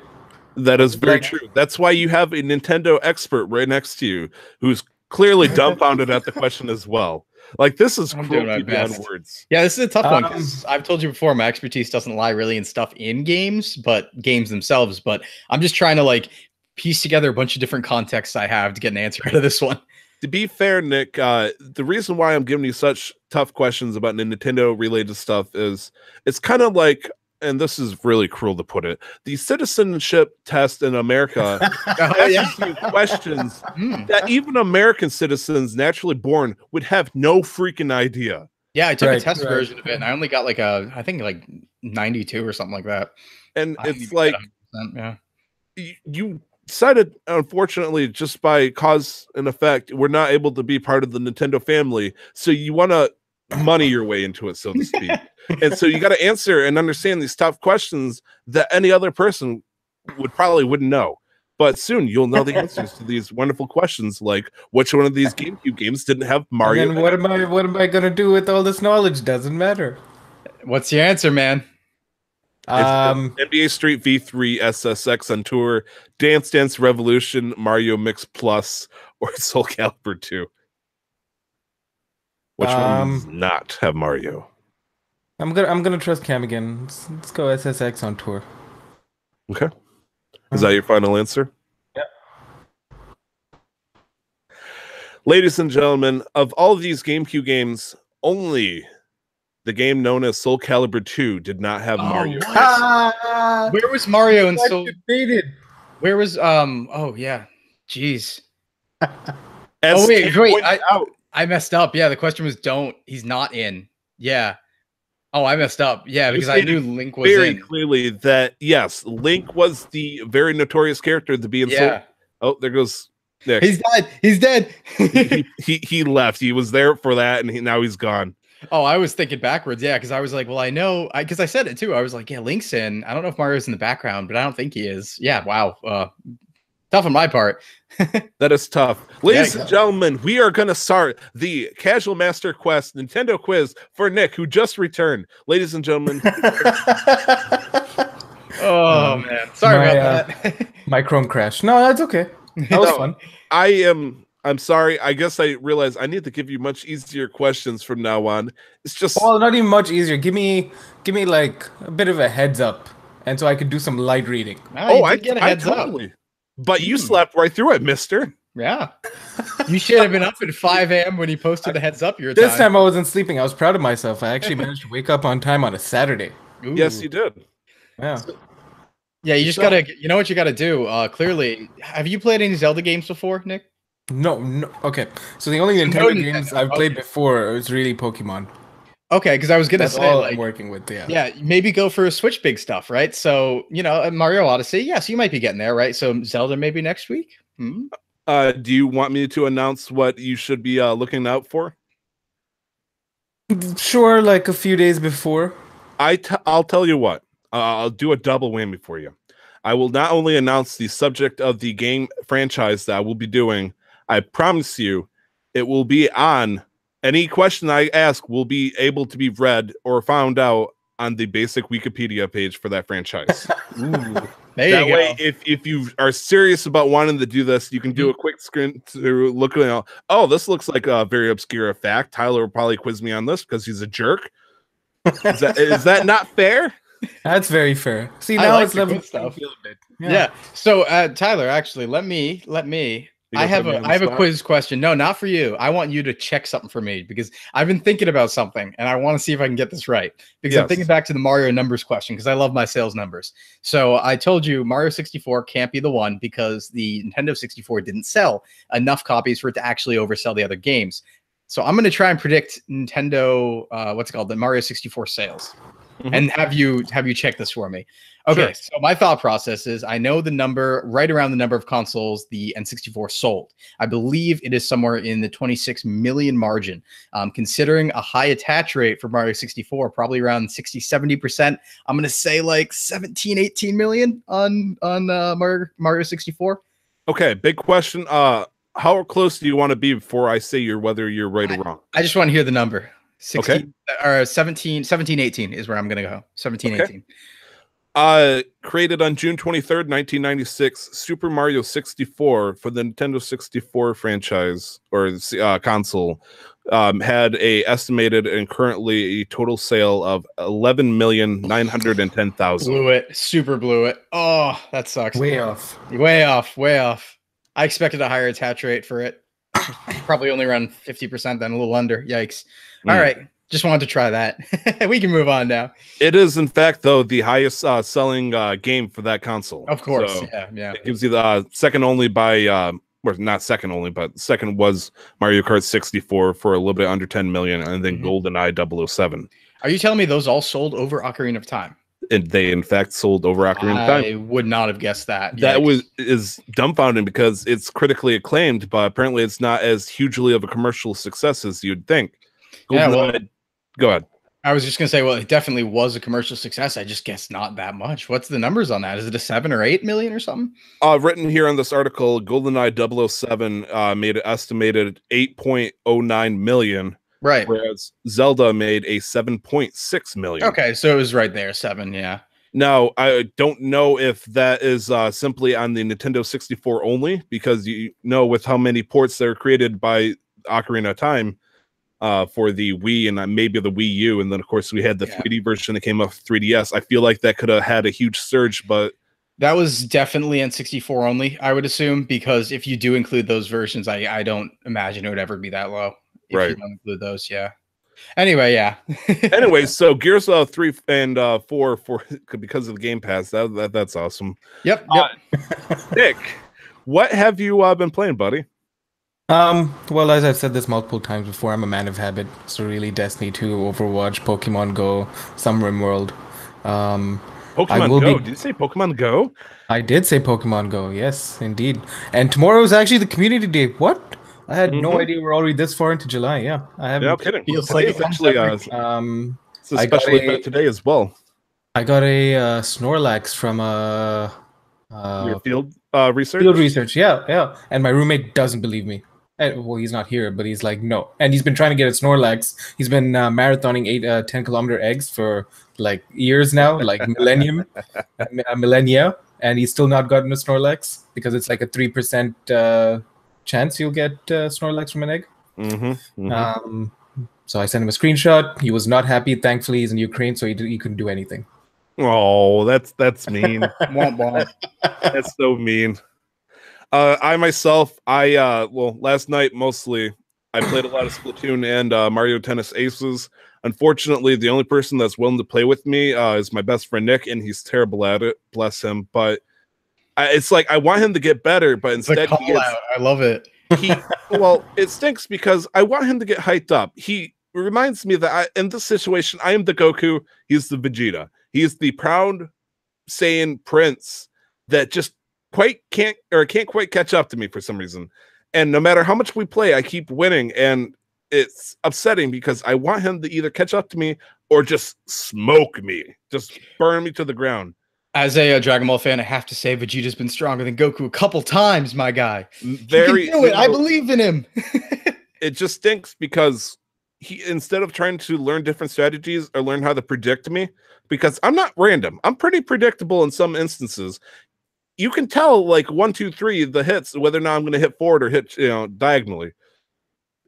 That is very true. That's why you have a Nintendo expert right next to you, who's clearly dumbfounded at the question as well. Like, this is cruelty beyond words. Yeah, this is a tough one because I've told you before, my expertise doesn't lie really in stuff in games, but games themselves. But I'm just trying to like piece together a bunch of different contexts I have to get an answer out of this one. To be fair, Nick, the reason why I'm giving you such tough questions about Nintendo related stuff is it's kind of like, and this is really cruel to put it, the citizenship test in America asks you questions that even American citizens naturally born would have no freaking idea. Yeah, I took a test version of it, and I only got I think 92 or something like that. And it's like, you said it, unfortunately, just by cause and effect, we're not able to be part of the Nintendo family. So you want to money your way into it, so to speak. And so you got to answer and understand these tough questions that any other person wouldn't know. But soon you'll know the answers to these wonderful questions, like which one of these GameCube games didn't have Mario. And what am I gonna do with all this knowledge? Doesn't matter. What's your answer, man? NBA Street V3, SSX on Tour, Dance Dance Revolution, Mario Mix Plus, or Soul Calibur 2. Which one does not have Mario? I'm gonna trust Cam again. Let's go SSX on Tour. Okay. Is that your final answer? Yeah. Ladies and gentlemen, of all of these GameCube games, only the game known as Soul Calibur 2 did not have Mario. Where was Mario in Soul? Where was oh yeah. Jeez. Wait, I messed up. Yeah, the question was he's not in. Yeah. Oh, I messed up. Yeah, because I knew Link was very clearly that yes, Link was the very notorious character to be in Soul. Oh, there goes Nick. He's dead. He's dead. he left. He was there for that, and now he's gone. Oh, I was thinking backwards. Yeah, because I was like, well, I know, because I said it too. I was like, yeah, Link's in. I don't know if Mario's in the background, but I don't think he is. Yeah, wow. Tough on my part. That is tough. Ladies and gentlemen, we are going to start the Casual Master Quest Nintendo quiz for Nick, who just returned. Ladies and gentlemen. Oh, man. Sorry about that. My Chrome crashed. No, that's okay. That was fun. I'm sorry. I guess I realized I need to give you much easier questions from now on. It's just not even much easier. Give me like a bit of a heads up, and so I could do some light reading. I get a heads up. But you slept right through it, mister. Yeah. You should have been up at 5 a.m. when he posted the heads up your This time I wasn't sleeping. I was proud of myself. I actually managed to wake up on time on a Saturday. Ooh. Yes, you did. Yeah. Yeah, you just gotta, you know what you gotta do? Clearly, have you played any Zelda games before, Nick? No. Okay. So the only Nintendo games I've played before was really Pokemon. Okay, because I was gonna say, all I'm working with. Yeah, maybe go for Switch big stuff, right? So Mario Odyssey, yes, you might be getting there, right? So Zelda maybe next week. Do you want me to announce what you should be looking out for? Sure, like a few days before. I'll tell you what. I'll do a double whammy for you. I will not only announce the subject of the game franchise that I will be doing. I promise you, it will be on. Any question I ask will be able to be read or found out on the basic Wikipedia page for that franchise. That way, if you are serious about wanting to do this, you can do a quick screen to look at. Oh, this looks like a very obscure fact. Tyler will probably quiz me on this because he's a jerk. Is that not fair? That's very fair. See, now it's level stuff. Yeah. So Tyler, actually, let me You I gonna have put me a on the I have a spot? quiz question. No, not for you. I want you to check something for me because I've been thinking about something and I want to see if I can get this right. Because I'm thinking Yes. back to the Mario numbers question because I love my sales numbers. So I told you Mario 64 can't be the one because the Nintendo 64 didn't sell enough copies for it to actually oversell the other games. So I'm going to try and predict Nintendo what's it called, the Mario 64 sales. Mhm. And have you check this for me? Okay, Sure. so my thought process is I know the number right around the number of consoles the N64 sold. I believe it is somewhere in the 26 million margin. Considering a high attach rate for Mario 64, probably around 60-70%, I'm going to say like 17-18 million on Mario 64. Okay, big question. How close do you want to be before I say whether you're right or wrong? I just want to hear the number. 16 Okay. or 17-18 is where I'm going to go. 17-18. Created on June 23rd, 1996, Super Mario 64 for the Nintendo 64 franchise or console had a estimated and currently a total sale of 11,910,000. Blew it. Super blew it. Oh, that sucks. Way off. Way off. Way off. I expected a higher attach rate for it. Probably only around 50%, then a little under. Yikes. All right. Just wanted to try that. We can move on now. It is, in fact, though, the highest selling game for that console. Of course. So yeah. it gives you the second only by, or not second only, but second was Mario Kart 64 for a little bit under 10 million, and then GoldenEye 007. Are you telling me those all sold over Ocarina of Time? And they, in fact, sold over Ocarina of Time. I would not have guessed that. That Yikes. is dumbfounding because it's critically acclaimed, but apparently it's not as hugely of a commercial success as you'd think. Yeah, well, Go ahead. I was just gonna say, well, it definitely was a commercial success. I just guess not that much. What's the numbers on that? Is it a 7 or 8 million or something? Written here on this article, GoldenEye 007 made an estimated 8.09 million, Right. whereas Zelda made a 7.6 million. Okay, so it was right there, 7. Yeah. Now, I don't know if that is simply on the Nintendo 64 only, because you know with how many ports that are created by Ocarina of Time for the Wii and maybe the Wii U, and then of course we had the 3D version that came off 3DS. I feel like that could have had a huge surge, but that was definitely N64 only, I would assume, because if you do include those versions, I don't imagine it would ever be that low. If Right. you don't include those, yeah. Anyway, yeah. Anyway, so Gears 3 and 4 for because of the Game Pass. That's awesome. Yep. Nick, what have you been playing, buddy? Well, as I've said this multiple times before, I'm a man of habit. So really, Destiny 2, Overwatch, Pokemon Go, some RimWorld. Pokemon Go. Did you say Pokemon Go? I did say Pokemon Go. Yes, indeed. And tomorrow is actually the community day. What? I had no idea we're already this far into July. Yeah, I haven't. Yeah, I'm kidding. Feels Today like is actually it's a special event today as well. I got a Snorlax from Your field research. Field research, yeah. And my roommate doesn't believe me. Well, he's not here, but he's like, no. And he's been trying to get a Snorlax. He's been marathoning 10-kilometer eggs for like years now, like millennia, and he's still not gotten a Snorlax because it's like a 3% chance you'll get Snorlax from an egg. So I sent him a screenshot. He was not happy. Thankfully, he's in Ukraine, so he couldn't do anything. Oh, that's mean. Womp womp. That's so mean. I myself, last night mostly, I played a lot of Splatoon and Mario Tennis Aces. Unfortunately, the only person that's willing to play with me is my best friend Nick, and he's terrible at it. Bless him. But it's like I want him to get better, but instead It's a call out. I love it. Well, it stinks because I want him to get hyped up. He reminds me that in this situation, I am the Goku. He's the Vegeta. He's the proud Saiyan prince that just can't quite catch up to me for some reason. And no matter how much we play, I keep winning, and it's upsetting because I want him to either catch up to me or just smoke me, just burn me to the ground. As a Dragon Ball fan, I have to say Vegeta's been stronger than Goku a couple times, my guy. Very, he can do it. I believe in him. It just stinks because he, instead of trying to learn different strategies or learn how to predict me, because I'm not random, I'm pretty predictable in some instances. You can tell like 1, 2, 3 the hits, whether or not I'm going to hit forward or hit diagonally.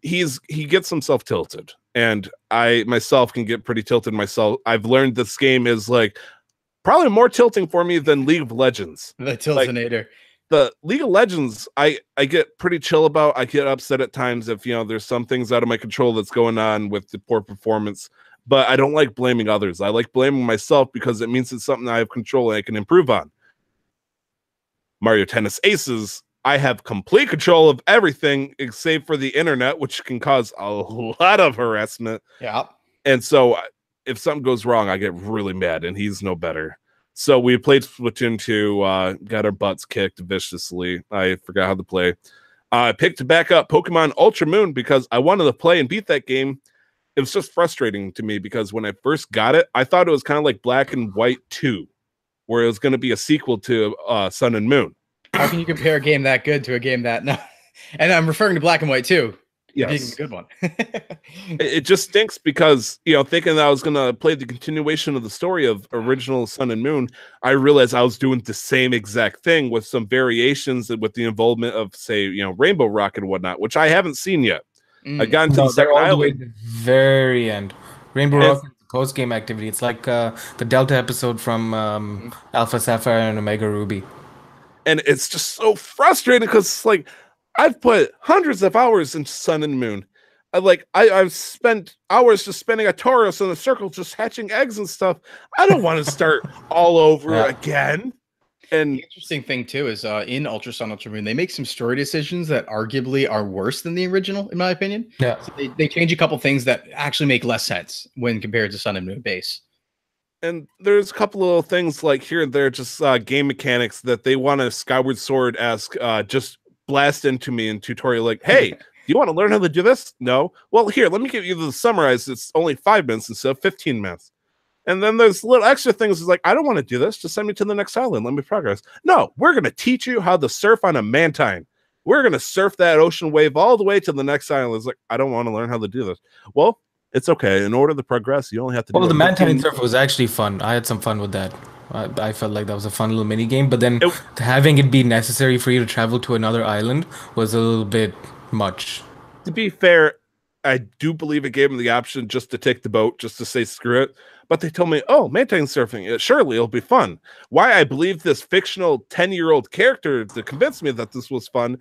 He gets himself tilted, and I myself can get pretty tilted myself. I've learned this game is like probably more tilting for me than League of Legends. The Tiltonator. the League of Legends, I get pretty chill about. I get upset at times if there's some things out of my control that's going on with the poor performance, but I don't like blaming others. I like blaming myself because it means it's something I have control and I can improve on. Mario Tennis Aces, I have complete control of everything except for the internet, which can cause a lot of harassment. Yeah. And so if something goes wrong, I get really mad, and he's no better. So we played Splatoon 2, got our butts kicked viciously. I forgot how to play. I picked back up Pokemon Ultra Moon because I wanted to play and beat that game. It was just frustrating to me because when I first got it, I thought it was kind of like Black and White 2, where it was going to be a sequel to Sun and Moon. How can you compare a game that good to a game that no? And I'm referring to Black and White too. Yes, a good one. It just stinks because thinking that I was gonna play the continuation of the story of original Sun and Moon, I realized I was doing the same exact thing with some variations with the involvement of, say, Rainbow Rock and whatnot, which I haven't seen yet. I got into the second island. The very end. Rainbow Rock is the post-game activity. It's like the Delta episode from Alpha Sapphire and Omega Ruby. And it's just so frustrating because it's like, I've put hundreds of hours into Sun and Moon. I've spent hours just spending a Tauros in a circle, just hatching eggs and stuff. I don't want to start all over again. And the interesting thing too is in Ultra Sun, Ultra Moon, they make some story decisions that arguably are worse than the original, in my opinion. Yeah, so they change a couple things that actually make less sense when compared to Sun and Moon base. And there's a couple of little things like here and there, just game mechanics that they want a Skyward Sword-esque just blast into me in tutorial, like, hey, do you want to learn how to do this? No? Well, here, let me give you the summarize. It's only 5 minutes instead of 15 minutes. And then there's little extra things. It's like, I don't want to do this. Just send me to the next island. Let me progress. No, we're going to teach you how to surf on a Mantine. We're going to surf that ocean wave all the way to the next island. It's like, I don't want to learn how to do this. Well, it's okay. In order to progress, you only have to do the Mantine surf was actually fun. I had some fun with that. I felt like that was a fun little mini game, but then having it be necessary for you to travel to another island was a little bit much. To be fair, I do believe it gave them the option just to take the boat, just to say screw it. But they told me, oh, Mantine surfing, surely it'll be fun. Why I believe this fictional 10-year-old character to convince me that this was fun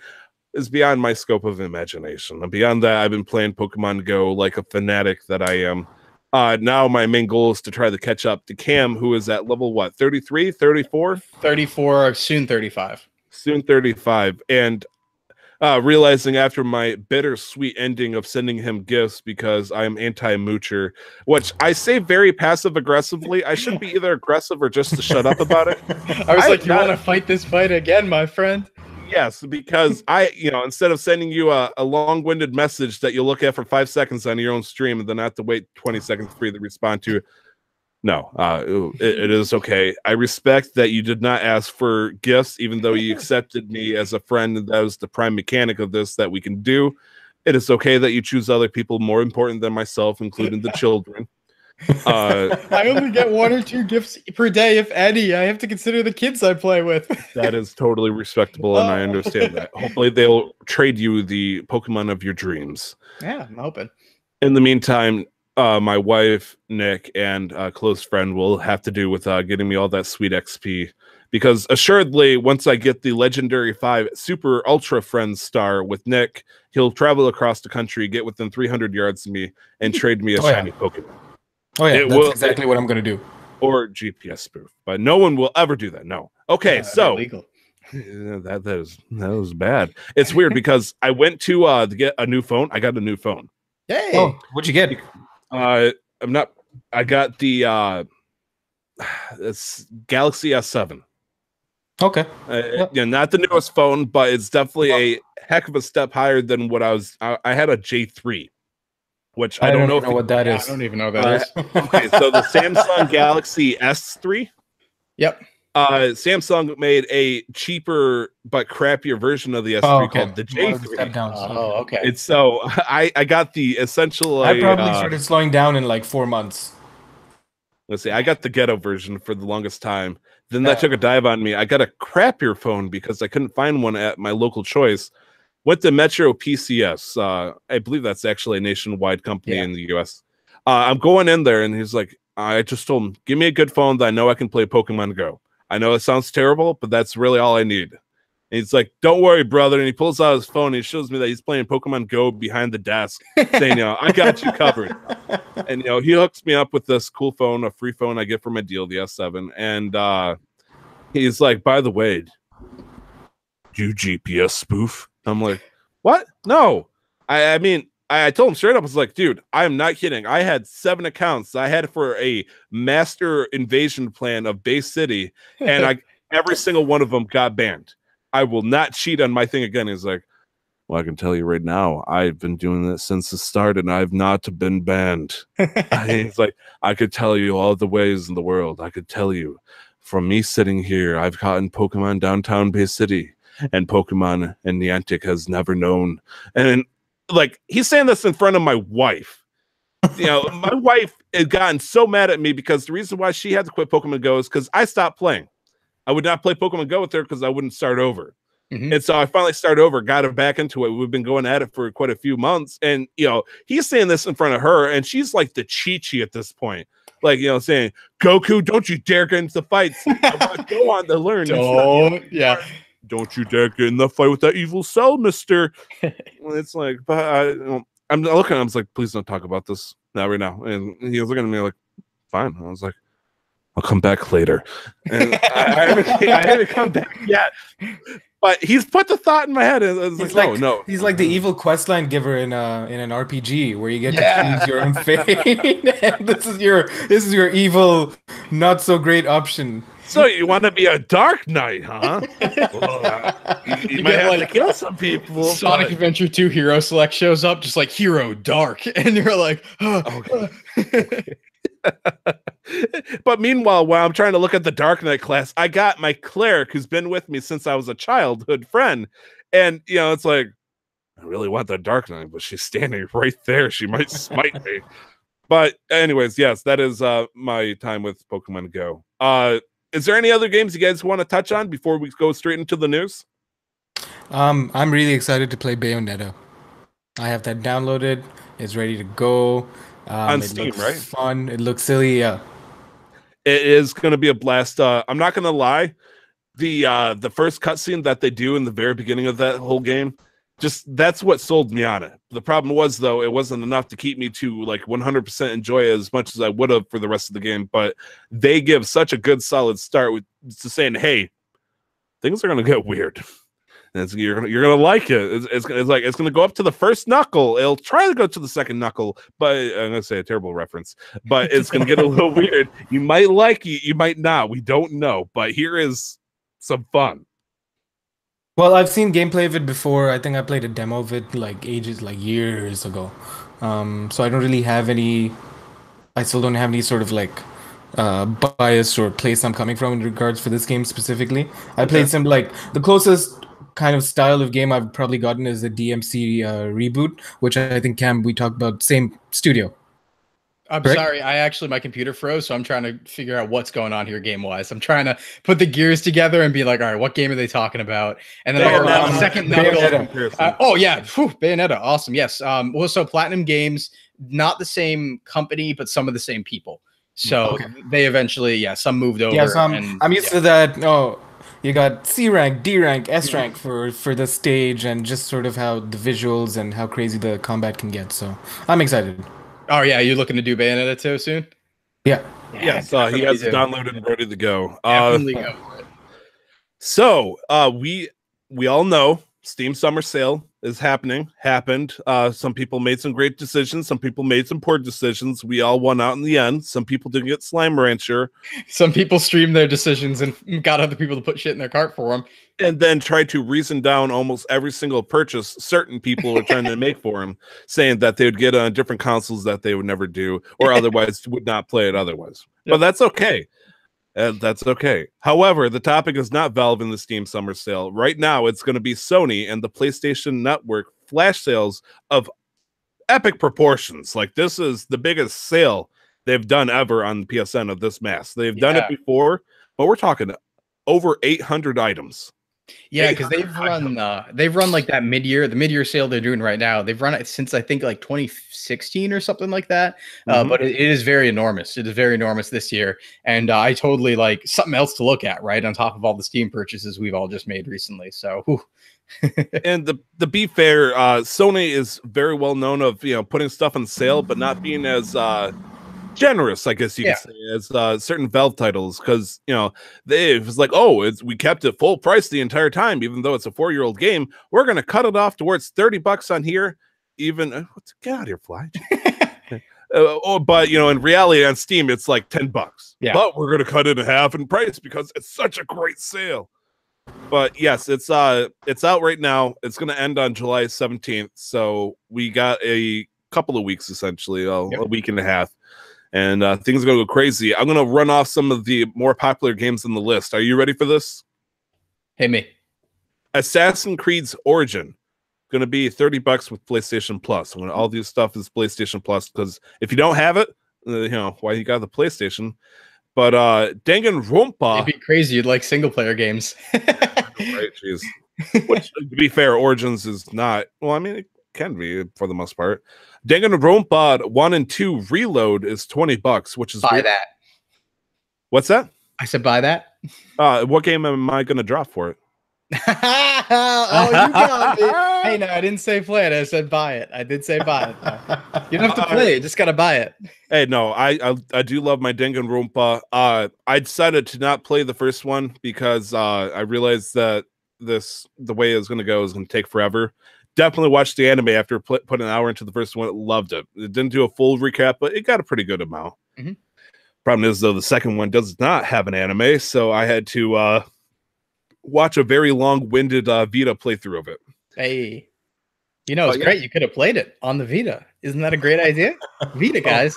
is beyond my scope of imagination. And beyond that, I've been playing Pokemon Go like a fanatic that I am. Now my main goal is to try to catch up to Cam, who is at level, what, 33, 34? 34, soon 35. Soon 35. And realizing after my bittersweet ending of sending him gifts because I am anti-moocher, which I say very passive-aggressively. I should be either aggressive or just to shut up about it. I was like, you want to fight this fight again, my friend? Yes, because instead of sending you a long-winded message that you'll look at for 5 seconds on your own stream and then have to wait 20 seconds for you to respond to, no, it is okay. I respect that you did not ask for gifts, even though you accepted me as a friend. That was the prime mechanic of this that we can do. It is okay that you choose other people more important than myself, including the children. I only get 1 or 2 gifts per day, if any. I have to consider the kids I play with. That is totally respectable, and I understand that. Hopefully, they'll trade you the Pokemon of your dreams. Yeah, I'm hoping. In the meantime, my wife, Nick, and a close friend will have to do with getting me all that sweet XP. Because assuredly, once I get the legendary 5 super ultra friends star with Nick, he'll travel across the country, get within 300 yards of me, and trade me a shiny Pokemon. Oh yeah, that's exactly what I'm going to do. Or GPS spoof. But no one will ever do that. No. Okay, so that was bad. It's weird because I went to get a new phone. I got a new phone. Hey. Oh, what'd you get? I got the it's Galaxy S7. Okay. Yeah, not the newest phone, but it's definitely a heck of a step higher than what I had a J3. Which I don't know what that is. I don't even know what that is. Okay, so the Samsung Galaxy S3. Yep. Samsung made a cheaper but crappier version of the S3 called the J3. Oh, okay. It's so I got the essential. I probably started slowing down in like 4 months. Let's see. I got the ghetto version for the longest time. Then that took a dive on me. I got a crappier phone because I couldn't find one at my local choice. Went to Metro PCS. I believe that's actually a nationwide company in the US. I'm going in there, and he's like, I just told him, give me a good phone that I know I can play Pokemon Go. I know it sounds terrible, but that's really all I need. And he's like, "Don't worry, brother." And he pulls out his phone and he shows me that he's playing Pokemon Go behind the desk, saying, "I got you covered." And he hooks me up with this cool phone, a free phone I get for my deal, the S7. And he's like, "By the way, you GPS spoof?" I'm like, "What? No." I mean, I told him straight up, I was like, "Dude, I'm not kidding. I had 7 accounts. I had for a master invasion plan of Bay City, and every single one of them got banned. I will not cheat on my thing again." He's like, "Well, I can tell you right now, I've been doing this since the start, and I've not been banned." He's like, "I could tell you all the ways in the world. I could tell you from me sitting here, I've caught in Pokemon downtown Bay City, and Pokemon and Niantic has never known." And like, he's saying this in front of my wife. My wife had gotten so mad at me because the reason why she had to quit Pokemon Go is because I stopped playing. I would not play Pokemon Go with her because I wouldn't start over. And so I finally started over, got her back into it. We've been going at it for quite a few months. And, he's saying this in front of her, and she's like the Chi-Chi at this point. Like, saying, "Goku, don't you dare get into the fights. I want to go on to learn." "Don't you dare get in the fight with that evil cell, mister." It's like, but I'm looking at him, I was like, "Please don't talk about this, not right now." And he was looking at me like, "Fine." I was like, "I'll come back later." And I haven't come back yet. But he's put the thought in my head. And it's like, no. He's like the evil questline giver in an RPG where you get to choose your own fate. And this is your evil, not so great option. "So you want to be a Dark Knight, huh?" you might have to kill some people. Sonic Adventure 2 Hero Select shows up, just like Hero Dark, and you're like, "Oh." Okay. But meanwhile, while I'm trying to look at the Dark Knight class, I got my cleric who's been with me since I was a childhood friend. And, it's like, I really want the Dark Knight, but she's standing right there. She might smite me. But anyways, yes, that is my time with Pokemon Go. Is there any other games you guys want to touch on before we go straight into the news? I'm really excited to play Bayonetta. I have that downloaded. It's ready to go. On Steam, right? Fun. It looks silly. Yeah. It is going to be a blast. I'm not going to lie. The first cutscene that they do in the very beginning of that whole game, that's what sold me on it. The problem was, though, it wasn't enough to keep me to like 100% enjoy it as much as I would have for the rest of the game. But they give such a good solid start with saying, "Hey, things are going to get weird. And you're gonna like it. It's gonna go up to the first knuckle. It'll try to go to the second knuckle, but I'm gonna say a terrible reference. But it's gonna get a little weird. You might like it, you might not. We don't know. But here is some fun." Well, I've seen gameplay of it before. I think I played a demo of it years ago. So I don't really have any. I still don't have any sort of bias or place I'm coming from in regards for this game specifically. I played some the closest kind of style of game I've probably gotten is the DMC reboot, which I think we talked about, same studio. I'm sorry, my computer froze, so I'm trying to figure out what's going on here game-wise. I'm trying to put the gears together and be like, all right, what game are they talking about? And then the second Bayonetta, awesome, yes. So Platinum Games, not the same company, but some of the same people. So they eventually, some moved over. Yeah, so I'm used to that. You got C rank, D rank, S rank for the stage, and just sort of how the visuals and how crazy the combat can get. So I'm excited. Oh yeah, you looking to do Bayonetta 2 soon? Yeah. Yes, he has it downloaded and ready to go. Definitely go for it. So we all know Steam Summer Sale is happened. Some people made some great decisions. Some people made some poor decisions. We all won out in the end. Some people didn't get Slime Rancher. Some people streamed their decisions and got other people to put shit in their cart for them. And then tried to reason down almost every single purchase certain people were trying to make for him, saying that they would get on different consoles that they would never do, or otherwise would not play it otherwise. Yep. But that's okay. That's okay. However, the topic is not Valve in the Steam Summer Sale. Right now, it's going to be Sony and the PlayStation Network flash sales of epic proportions. Like, this is the biggest sale they've done ever on the PSN of this mass. They've done it before, but we're talking over 800 items. Yeah, because they've run like that the mid-year sale they're doing right now. They've run it since I think like 2016 or something like that. But it is very enormous. It is very enormous this year, and I totally like something else to look at, right on top of all the Steam purchases we've all just made recently. So, And the be fair, Sony is very well known of putting stuff on sale, but not being as generous, I guess you could say, as certain Valve titles, because they was like, oh, we kept it full price the entire time, even though it's a 4-year-old game. We're gonna cut it off towards $30 on here. Even get out of here, Fly. But in reality on Steam it's like $10. Yeah. But we're gonna cut it in half in price because it's such a great sale. But yes, it's out right now. It's gonna end on July 17th. So we got a couple of weeks, essentially, a week and a half. And things are going to go crazy. I'm going to run off some of the more popular games on the list. Are you ready for this? Hit me. Assassin's Creed's Origin. Going to be $30 with PlayStation Plus. When all this stuff is PlayStation Plus, because if you don't have it, why you got the PlayStation. But Danganronpa. It'd be crazy. You'd like single-player games. Right, jeez. Which, to be fair, Origins is not. Well, I mean, it can be for the most part. Danganronpa 1 and 2 Reload is $20, which is buy that. What's that? I said buy that. What game am I going to drop for it? Oh, you got me. Hey, no, I didn't say play it. I said buy it. I did say buy it. You don't have to play it. Just got to buy it. Hey, no, I do love my Danganronpa. I decided to not play the first one because I realized that the way it's going to go is going to take forever. Definitely watched the anime after putting an hour into the first one. Loved it. It didn't do a full recap, but it got a pretty good amount. Problem is, though, the second one does not have an anime, so I had to watch a very long-winded Vita playthrough of it. Hey, it's great. You could have played it on the Vita. Isn't that a great idea? Vita, guys.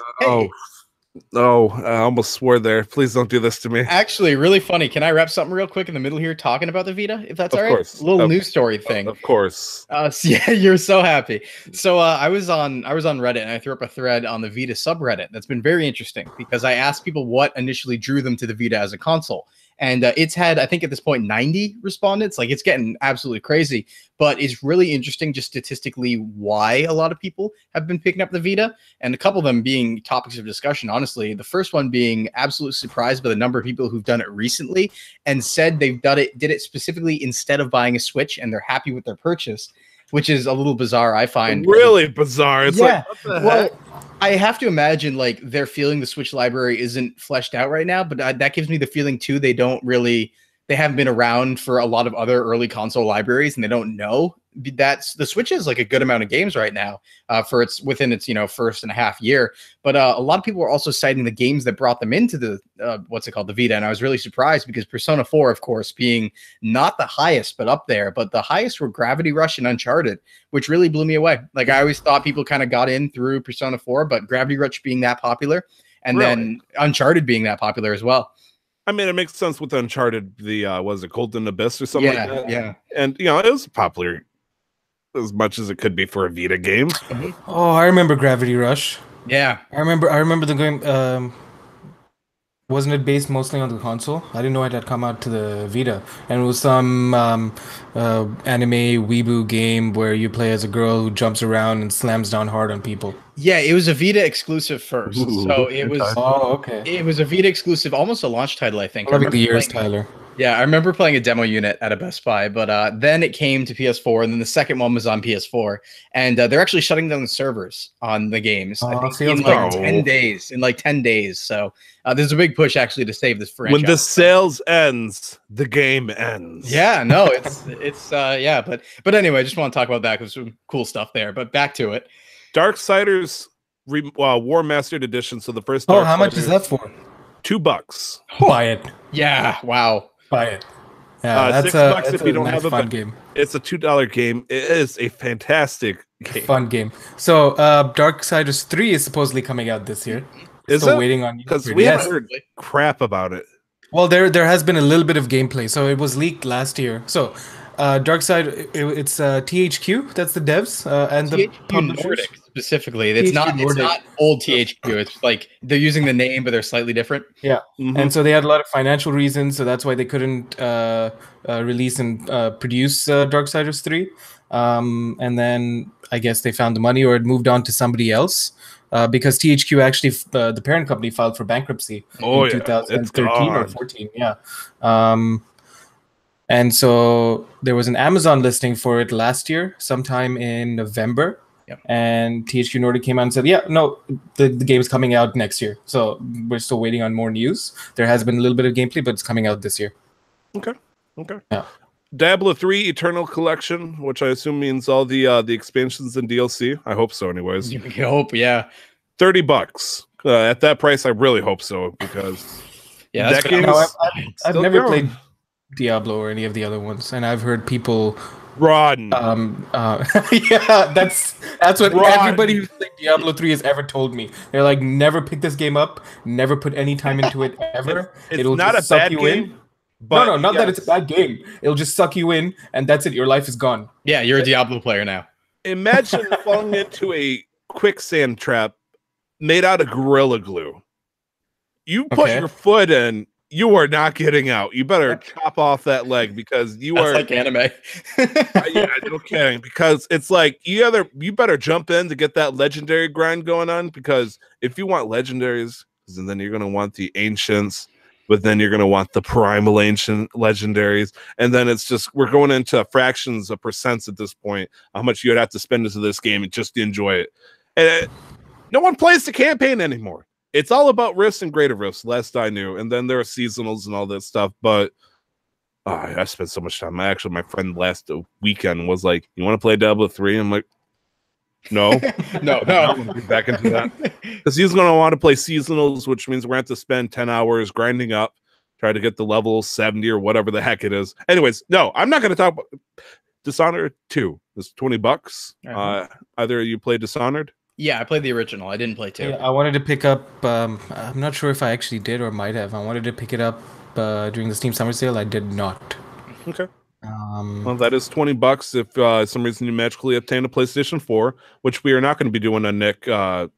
Oh, I almost swore there. Please don't do this to me. Actually, really funny. Can I wrap something real quick in the middle here talking about the Vita, if that's all right? Of course. A little news story thing. Of course. So yeah, you're so happy. So I was on Reddit and I threw up a thread on the Vita subreddit. That's been very interesting because I asked people what initially drew them to the Vita as a console. And it's had, I think at this point, 90 respondents. Like, it's getting absolutely crazy. But it's really interesting just statistically why a lot of people have been picking up the Vita. And a couple of them being topics of discussion, honestly. The first one being absolutely surprised by the number of people who've done it recently and said did it specifically instead of buying a Switch, and they're happy with their purchase, which is a little bizarre, I find. Really bizarre. It's like, what the heck? I have to imagine like they're feeling the Switch library isn't fleshed out right now, but that gives me the feeling too they haven't been around for a lot of other early console libraries, and they don't know that's the Switch is like a good amount of games right now for within its first and a half year. But a lot of people are also citing the games that brought them into the the Vita, and I was really surprised because Persona 4, of course, being not the highest but up there, but the highest were Gravity Rush and Uncharted, which really blew me away. Like, I always thought people kind of got in through Persona 4, but Gravity Rush being that popular, and then Uncharted being that popular as well. I mean, it makes sense with Uncharted. Was it Golden Abyss or something like that? Yeah. And it was popular as much as it could be for a Vita game. Oh, I remember Gravity Rush. Yeah, I remember the game. Wasn't it based mostly on the console? I didn't know it had come out to the Vita, and it was some anime weeaboo game where you play as a girl who jumps around and slams down hard on people. Yeah, it was a Vita exclusive first, so it was. Oh, okay. It was a Vita exclusive, almost a launch title, I think. I remember the years, Tyler. Yeah, I remember playing a demo unit at a Best Buy, but then it came to PS4, and then the second one was on PS4, and they're actually shutting down the servers on the games. I think in like 10 days. In like 10 days, so there's a big push actually to save this franchise. When the sales ends, the game ends. Yeah, no, it's yeah, but anyway, I just want to talk about that because some cool stuff there. But back to it, Darksiders War Mastered Edition. So the first. Oh, how much is that for? $2. Buy it. Yeah, wow. Buy it. Yeah, that's $6 if you don't have a fun game. It's a $2 game. It is a fantastic game. Fun game. So, Darksiders 3 is supposedly coming out this year. Is Still it? waiting on you. Because we haven't heard crap about it. Well, there has been a little bit of gameplay. So it was leaked last year. So Darkside, it's THQ. That's the devs and the THQ publishers. Nordic specifically. It's THQ not. Nordic. It's not old THQ. It's like they're using the name, but they're slightly different. Yeah, Mhm. and so they had a lot of financial reasons, so that's why they couldn't release and produce Darksiders 3. And then I guess they found the money, or it moved on to somebody else. Because THQ actually, the parent company, filed for bankruptcy Oh, in yeah. 2013 It's or gone. 14. Yeah. And so there was an Amazon listing for it last year, sometime in November. Yep. And THQ Nordic came out and said, yeah, no, the game's coming out next year. So we're still waiting on more news. There has been a little bit of gameplay, but it's coming out this year. Okay. Yeah. Diablo 3 Eternal Collection, which I assume means all the expansions and DLC. I hope so, anyways. You hope, yeah. $30. At that price, I really hope so, because Yeah, that that's game been- No, is I've still never going. played Diablo or any of the other ones, and I've heard people Rodden. yeah, that's what Run. everybody who's played Diablo 3 has ever told me. They're like, never pick this game up, never put any time into it ever. It's It'll not just a suck bad you game, in. but No, not that it's a yes. bad game. It'll just suck you in, and that's it. Your life is gone. Yeah, you're a Diablo player now. Imagine falling into a quicksand trap made out of Gorilla Glue. You put Okay. your foot in, you are not getting out. You better chop off that leg because you That's are. like anime. Yeah, no kidding. Because it's like you better jump in to get that legendary grind going on. Because if you want legendaries, then you're gonna want the ancients, but then you're gonna want the primal ancient legendaries, and then it's just we're going into fractions of percents at this point. How much you'd have to spend into this game and just to enjoy it. And no one plays the campaign anymore. It's all about rifts and greater rifts, last I knew, and then there are seasonals and all that stuff. But I spent so much time. My friend last weekend was like, "You want to play Diablo 3?" I'm like, "No, no, I want to get back into that," because he's going to want to play seasonals, which means we're going to have to spend 10 hours grinding up, try to get the level 70 or whatever the heck it is. Anyways, no, I'm not going to talk about Dishonored 2. It's $20. Either you play Dishonored. Yeah, I played the original. I didn't play 2. Yeah, I wanted to pick up. I'm not sure if I actually did or might have. I wanted to pick it up during the Steam Summer Sale. I did not. Okay. Well, that is $20 if some reason you magically obtain a PlayStation 4, which we are not going to be doing on Nick PS4.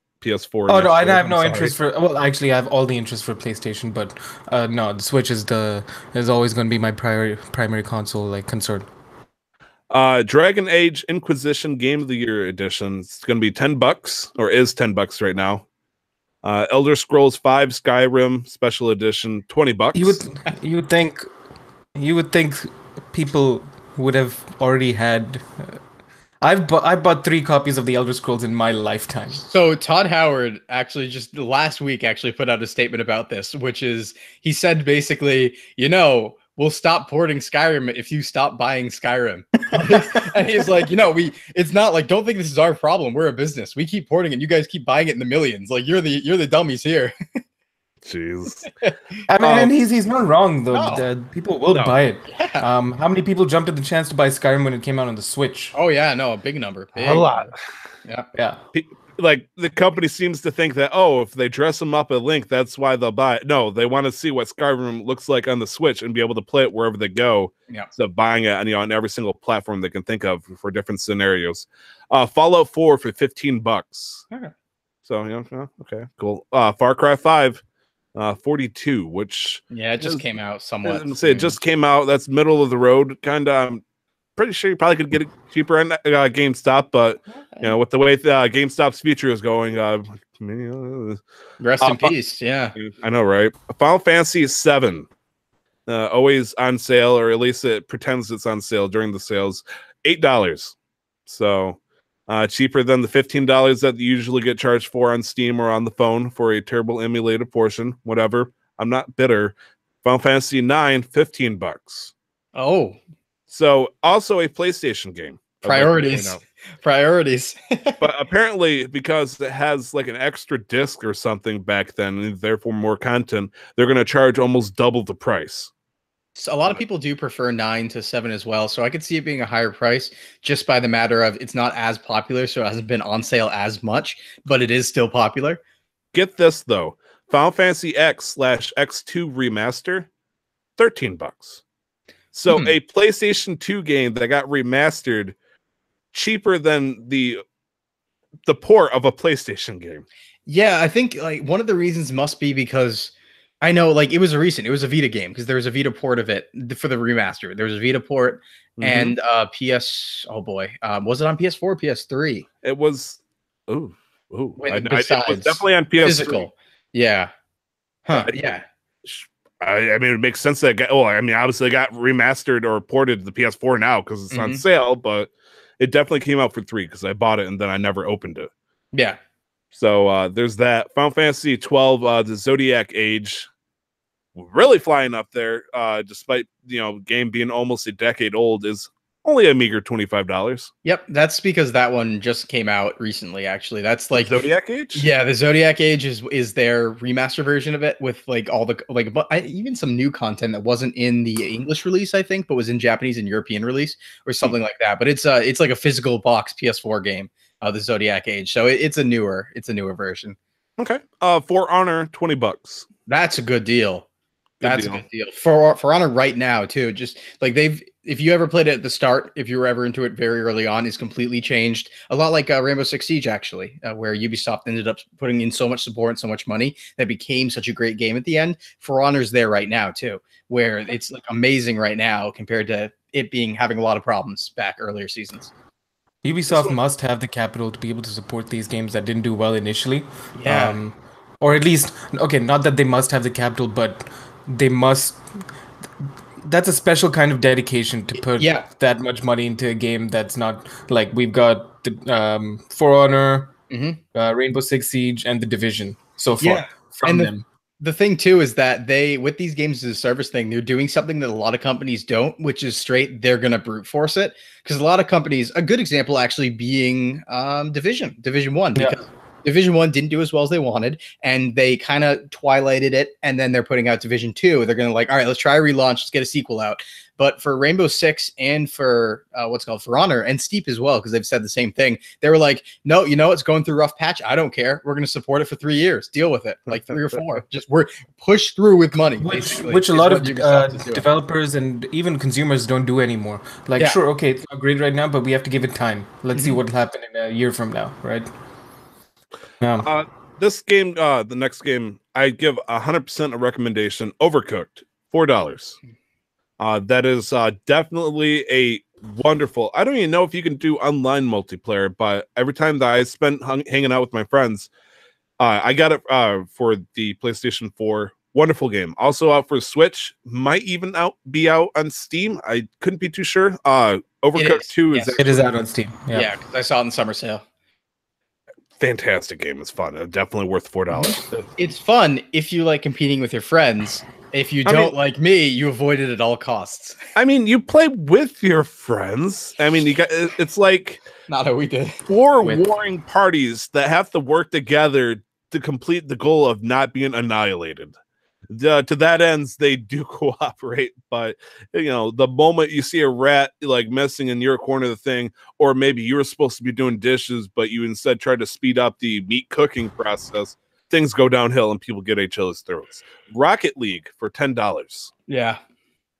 Oh no, I next year. have no I'm interest for. Well, actually, I have all the interest for PlayStation, but no, the Switch is always going to be my primary console like concern. Dragon Age Inquisition Game of the Year Edition. It's going to be $10, or is $10 right now. Elder Scrolls 5 Skyrim Special Edition, $20. You would think people would have already had. I bought 3 copies of the Elder Scrolls in my lifetime. So Todd Howard actually just last week actually put out a statement about this, which is he said basically, we'll stop porting Skyrim if you stop buying Skyrim. And he's like, it's not like, don't think this is our problem. We're a business. We keep porting it. You guys keep buying it in the millions. Like you're the dummies here. Jeez. I mean, and he's not wrong though. No. People will No. buy it. Yeah. How many people jumped at the chance to buy Skyrim when it came out on the Switch? Oh yeah, no, a big number. Big A lot. number. Yeah. Yeah. Like the company seems to think that, if they dress them up a Link, that's why they'll buy it. No, they want to see what Skyrim looks like on the Switch and be able to play it wherever they go. Yeah. So buying it on every single platform they can think of for different scenarios. Fallout 4 for $15. Okay. So okay, cool. Far Cry 5, 42, which Yeah, it just came out somewhat. it just came out. That's middle of the road, kind of. I'm pretty sure you probably could get it cheaper on GameStop, but with the way GameStop's future is going, Rest in peace. Yeah. I know, right? Final Fantasy VII, always on sale, or at least it pretends it's on sale during the sales. $8, so cheaper than the $15 that you usually get charged for on Steam or on the phone for a terrible emulated portion. Whatever, I'm not bitter. Final Fantasy IX, $15. Oh, So also a PlayStation game. I'd like to point priorities. out. Priorities. But apparently, because it has like an extra disc or something back then, and therefore more content, they're going to charge almost double the price. So a lot of people do prefer 9 to 7 as well. So I could see it being a higher price just by the matter of it's not as popular. So it hasn't been on sale as much, but it is still popular. Get this though, Final Fantasy X/X2 remaster, $13. So a PlayStation 2 game that got remastered cheaper than the port of a PlayStation game. Yeah, I think like one of the reasons must be because I know like it was a Vita game because there was a Vita port of it for the remaster. There was a Vita port and PS. Oh boy, was it on PS4 or PS3? It was. It was Besides definitely on PS3. physical. Yeah. Huh. Yeah. I mean, it makes sense that obviously it got remastered or ported to the PS4 now because it's on sale, but it definitely came out for 3 because I bought it and then I never opened it. Yeah. So there's that. Final Fantasy 12, the Zodiac Age, really flying up there, despite game being almost a decade old, is only a meager $25. Yep, that's because that one just came out recently. Actually, that's like Zodiac Age. Yeah, the Zodiac Age is their remaster version of it with like all the even some new content that wasn't in the English release, I think, but was in Japanese and European release or something like that. But it's like a physical box PS4 game, the Zodiac Age. So it's a newer version. Okay. For Honor, $20. That's a good deal. That's a good deal for Honor right now too. Just like if you ever played it at the start, if you were ever into it very early on, it's completely changed. A lot like Rainbow Six Siege, actually, where Ubisoft ended up putting in so much support and so much money that became such a great game at the end. For Honor's there right now too, where it's like amazing right now compared to it having a lot of problems back earlier seasons. Ubisoft must have the capital to be able to support these games that didn't do well initially. Yeah. Or at least, okay, not that they must have the capital, but they must. That's a special kind of dedication to put that much money into a game that's not like we've got the For Honor, Rainbow Six Siege, and The Division so far from them. The thing too is that with these games as a service thing, they're doing something that a lot of companies don't, which is they're gonna brute force it. Because a lot of companies, a good example actually being Division 1, because Division 1 didn't do as well as they wanted, and they kind of twilighted it, and then they're putting out Division 2. They're going to all right, let's try a relaunch, let's get a sequel out. But for Rainbow Six and for For Honor and Steep as well, because they've said the same thing, they were like, no, it's going through a rough patch. I don't care. We're going to support it for 3 years. Deal with it. Like 3 or 4. Just we're pushed through with money. Which a lot of developers and even consumers don't do anymore. Like, sure, okay, it's not great right now, but we have to give it time. Let's see what will happen in a year from now, right? This game, the next game, I give 100% a recommendation. Overcooked, $4. That is definitely a wonderful. I don't even know if you can do online multiplayer, but every time that I spent hanging out with my friends, I got it for the PlayStation 4. Wonderful game. Also out for Switch. Might even be out on Steam. I couldn't be too sure. Overcooked 2 is it is out on Steam. Yeah, because I saw it in summer sale. Fantastic game. It's fun. Definitely worth $4. It's fun if you like competing with your friends. If you don't like me, you avoid it at all costs. I mean, you play with your friends. I mean, it's like not how we did. 4 warring parties that have to work together to complete the goal of not being annihilated. To that ends, they do cooperate, but the moment you see a rat like messing in your corner of the thing, or maybe you were supposed to be doing dishes, but you instead tried to speed up the meat cooking process, things go downhill and people get each other's throats. Rocket League for $10. Yeah.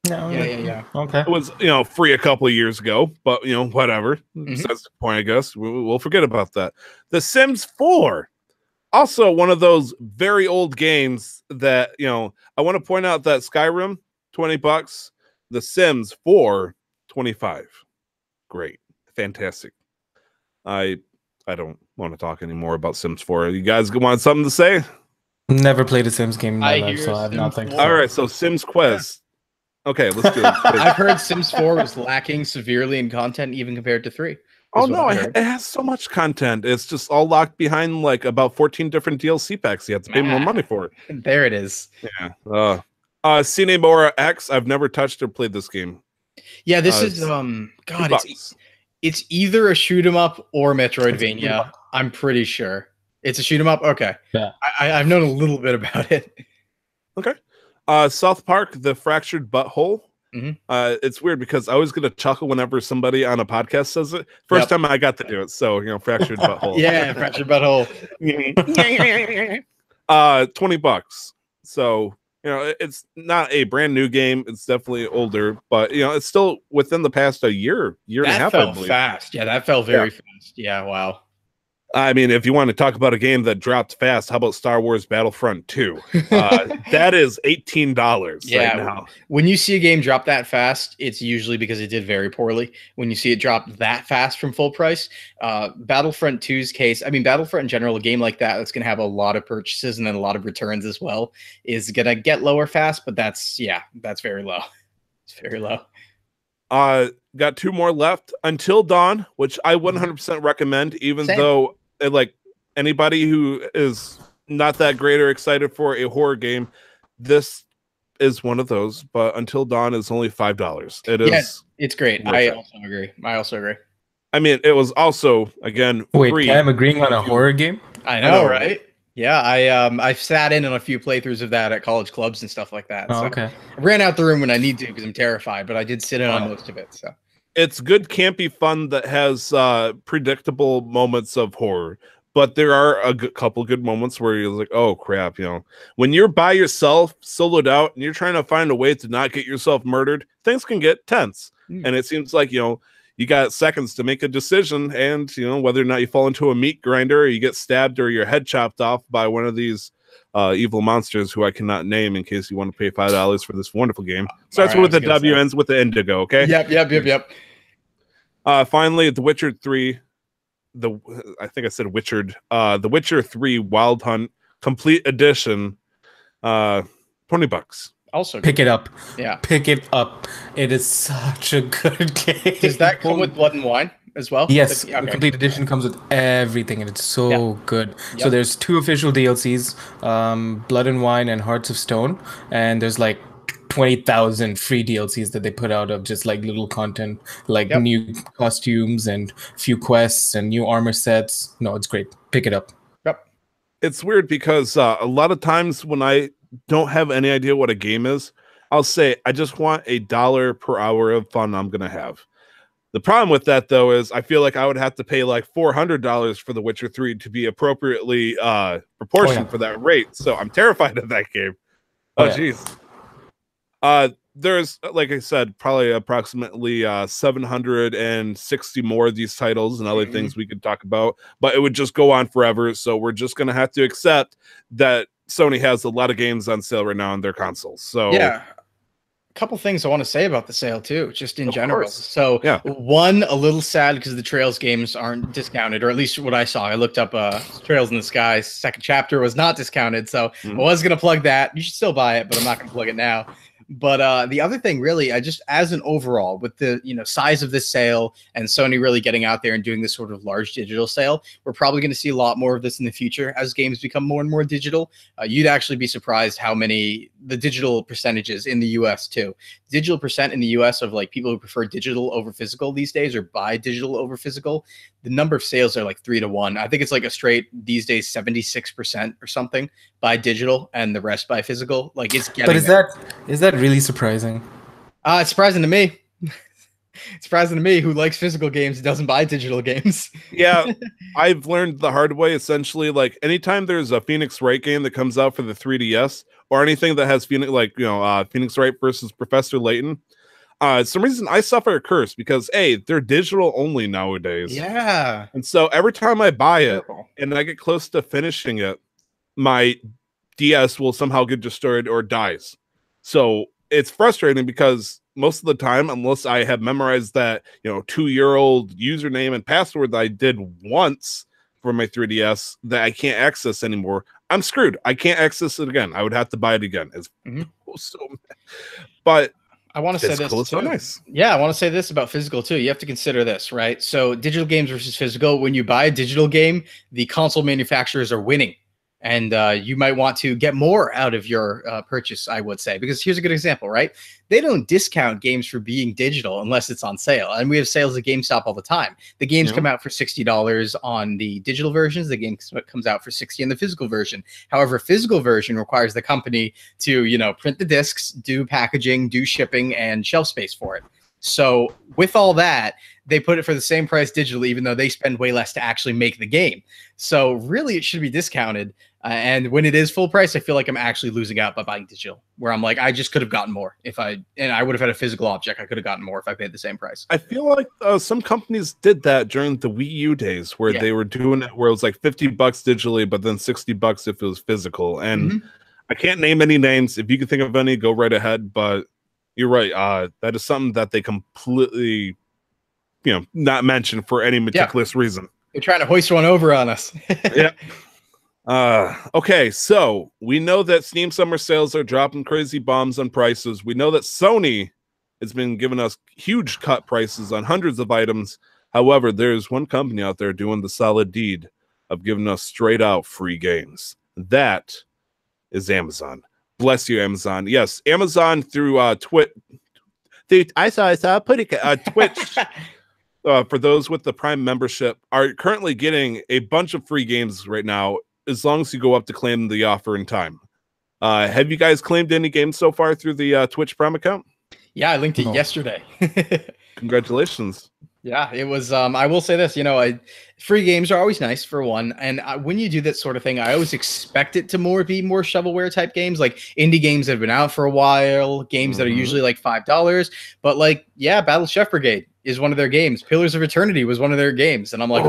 Yeah. Okay. It was free a couple of years ago, but whatever. That's the point, I guess. We'll forget about that. The Sims 4. Also, one of those very old games that, I want to point out that Skyrim, $20, The Sims 4, $25. Great. Fantastic. I don't want to talk anymore about Sims 4. You guys want something to say? Never played a Sims game in my life, so I have nothing. All right, so Sims Quest. Okay, let's do it. I've heard Sims 4 was lacking severely in content, even compared to 3. Oh no, it has so much content. It's just all locked behind like about 14 different DLC packs. You have to pay more money for it. There it is. Yeah. Cinemora X. I've never touched or played this game. Yeah, this is God. It's either a shoot 'em up or Metroidvania. I'm pretty sure it's a shoot 'em up. Okay. Yeah. I've known a little bit about it. Okay. South Park: The Fractured Butthole. It's weird because I always get a chuckle whenever somebody on a podcast says it. First time I got to do it, so fractured butthole. Yeah, fractured butthole. $20. So You know, it's not a brand new game. It's definitely older, but you know, it's still within the past year and a half. That I fell believe. fast. Yeah, that fell very fast. Yeah, wow. I mean, if you want to talk about a game that dropped fast, how about Star Wars Battlefront 2? That is $18 right now. When you see a game drop that fast, it's usually because it did very poorly. When you see it drop that fast from full price, Battlefront 2's case, I mean, Battlefront in general, a game like that that's going to have a lot of purchases and then a lot of returns as well, is going to get lower fast, but that's very low. It's very low. Got 2 more left. Until Dawn, which I 100% recommend, even Same. though like anybody who is not that great or excited for a horror game, this is one of those. But Until Dawn is only $5. It is. It's great. I also agree. I mean, it was also again Wait, free. I'm agreeing on a horror game. I know, right? Yeah, I've sat in on a few playthroughs of that at college clubs and stuff like that. Oh, so okay. I ran out the room when I need to because I'm terrified, but I did sit in on most of it. So It's good, campy fun that has predictable moments of horror, but there are a couple good moments where you're like, oh crap, you know, when you're by yourself, soloed out, and you're trying to find a way to not get yourself murdered, things can get tense. And it seems like, you know, you got seconds to make a decision, and you know whether or not you fall into a meat grinder, or you get stabbed, or your head chopped off by one of these evil monsters who I cannot name in case you want to pay $5 for this wonderful game. Starts with a W, ends with the indigo. Okay. Yep. Finally, The Witcher 3. I think I said Witchered. The Witcher 3 Wild Hunt Complete Edition. $20. Also, Pick it up. Yeah. Pick it up. It is such a good game. Does that come with Blood and Wine as well? Yes, Okay. the complete edition comes with everything, and it's so good. Yep. So there's 2 official DLCs, Blood and Wine and Hearts of Stone, and there's like 20,000 free DLCs that they put out of just like little content, like new costumes and few quests and new armor sets. No, it's great. Pick it up. Yep. It's weird because a lot of times when I don't have any idea what a game is, I'll say I just want $1 per hour of fun I'm gonna have. The problem with that though is I feel like I would have to pay like $400 for The Witcher 3 to be appropriately proportioned for that rate. So I'm terrified of that game. Oh geez. There's, like I said, probably approximately 760 more of these titles and other things we could talk about, but it would just go on forever. So we're just gonna have to accept that Sony has a lot of games on sale right now on their consoles. So yeah, a couple things I want to say about the sale too, just in general. Course. So one, a little sad because the Trails games aren't discounted, or at least what I saw. I looked up Trails in the Sky second chapter was not discounted, so I was gonna plug that. You should still buy it, but I'm not gonna plug it now. But the other thing, really, I just, as an overall, with the size of this sale and Sony really getting out there and doing this sort of large digital sale, we're probably going to see a lot more of this in the future as games become more and more digital. You'd actually be surprised how many the digital percentages in the US too. Digital percent in the US of like people who prefer digital over physical these days, or buy digital over physical, the number of sales are like 3 to 1. I think it's like a straight these days 76% or something buy digital and the rest buy physical. Like it's getting. But is that really surprising? It's surprising to me. It's surprising to me, who likes physical games, doesn't buy digital games. Yeah, I've learned the hard way. Essentially, like anytime there's a Phoenix Wright game that comes out for the 3DS, or anything that has Phoenix, like Phoenix Wright versus Professor Layton, some reason I suffer a curse because they're digital only nowadays. Yeah, and so every time I buy it and I get close to finishing it, my DS will somehow get destroyed or dies. So it's frustrating because most of the time, unless I have memorized that 2-year-old username and password that I did once for my 3DS that I can't access anymore, I'm screwed. I can't access it again. I would have to buy it again. It's so, but I want to say this too. So nice. Yeah, I want to say this about physical too. You have to consider this, right? So digital games versus physical. When you buy a digital game, the console manufacturers are winning. And you might want to get more out of your purchase, I would say, because here's a good example, right? They don't discount games for being digital unless it's on sale. And we have sales at GameStop all the time. The games come out for $60 on the digital versions. The game comes out for $60 in the physical version. However, physical version requires the company to, print the discs, do packaging, do shipping, and shelf space for it. So with all that, they put it for the same price digitally, even though they spend way less to actually make the game. So really, it should be discounted. And when it is full price, I feel like I'm actually losing out by buying digital, where I'm like, I just could have gotten more and I would have had a physical object. I could have gotten more if I paid the same price. I feel like some companies did that during the Wii U days where they were doing it where it was like $50 digitally, but then $60 if it was physical. And I can't name any names. If you can think of any, go right ahead. But you're right. That is something that they completely, not mention for any meticulous reason. They're trying to hoist one over on us. Yeah. Okay, so we know that Steam summer sales are dropping crazy bombs on prices. We know that Sony has been giving us huge cut prices on hundreds of items. However, there's one company out there doing the solid deed of giving us straight out free games. That is Amazon. Bless you, Amazon. Yes, Amazon through Twitch. I saw Twitch. For those with the Prime membership, are currently getting a bunch of free games right now, as long as you go up to claim the offer in time. Have you guys claimed any games so far through the Twitch Prime account? Yeah, I linked it yesterday. Congratulations. Yeah, it was. I will say this, free games are always nice for one. And when you do that sort of thing, I always expect it to be more shovelware type games, like indie games that have been out for a while, games that are usually like $5. But like, yeah, Battle Chef Brigade is one of their games. Pillars of Eternity was one of their games. And I'm like,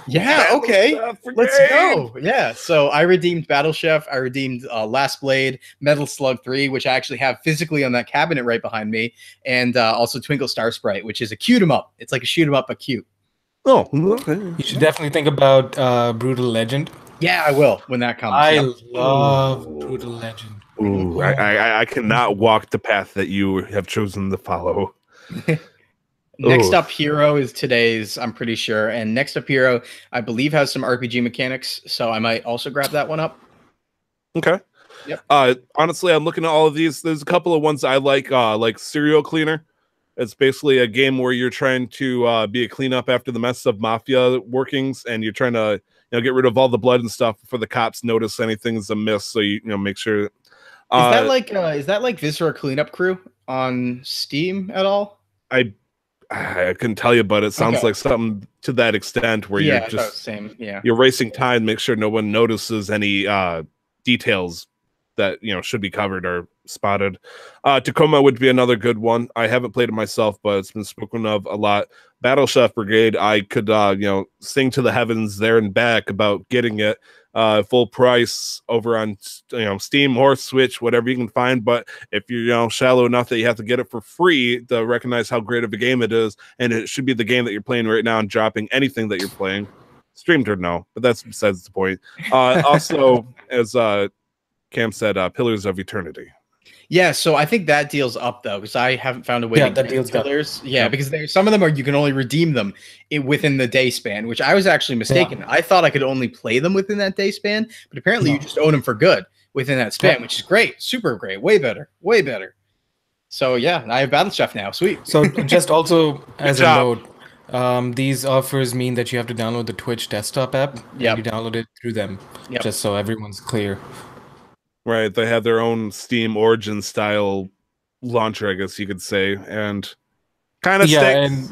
yeah, okay, let's go. Yeah, so I redeemed Battle Chef. I redeemed Last Blade, Metal Slug 3, which I actually have physically on that cabinet right behind me, and also Twinkle Star Sprite, which is a cute 'em up. It's like a shoot 'em up, but cute. Oh, okay. You should definitely think about Brutal Legend. Yeah, I will when that comes. I love Brutal Legend. Ooh, I cannot walk the path that you have chosen to follow. Next Up Hero is today's, I'm pretty sure. And Next Up Hero, I believe, has some RPG mechanics, so I might also grab that one up. Okay. Yep. Honestly, I'm looking at all of these. There's a couple of ones I like Serial Cleaner. It's basically a game where you're trying to be a cleanup after the mess of mafia workings, and you're trying to get rid of all the blood and stuff before the cops notice anything's amiss. So you make sure. Is that like Viscera Cleanup Crew on Steam at all? I couldn't tell you, but it sounds like something to that extent where you're just you're racing time, make sure no one notices any details that should be covered or spotted. Tacoma would be another good one. I haven't played it myself, but it's been spoken of a lot. Battle Chef Brigade, I could sing to the heavens there and back about getting it full price over on Steam or Switch, whatever you can find. But if you're shallow enough that you have to get it for free to recognize how great of a game it is, and it should be the game that you're playing right now and dropping anything that you're playing, streamed or no, but that's besides the point. Also, as Cam said, Pillars of Eternity. Yeah, so I think that deal's up though, because I haven't found a way to get deals Pillars. Yeah, because some of them you can only redeem them within the day span, which I was actually mistaken. I thought I could only play them within that day span, but apparently you just own them for good within that span, which is great, super great, way better, way better. So yeah, I have Battle Chef now, sweet. So just also as a note, these offers mean that you have to download the Twitch desktop app. Yeah, you download it through them, just so everyone's clear. Right, they have their own Steam Origin style launcher, I guess you could say, and kind of stinks.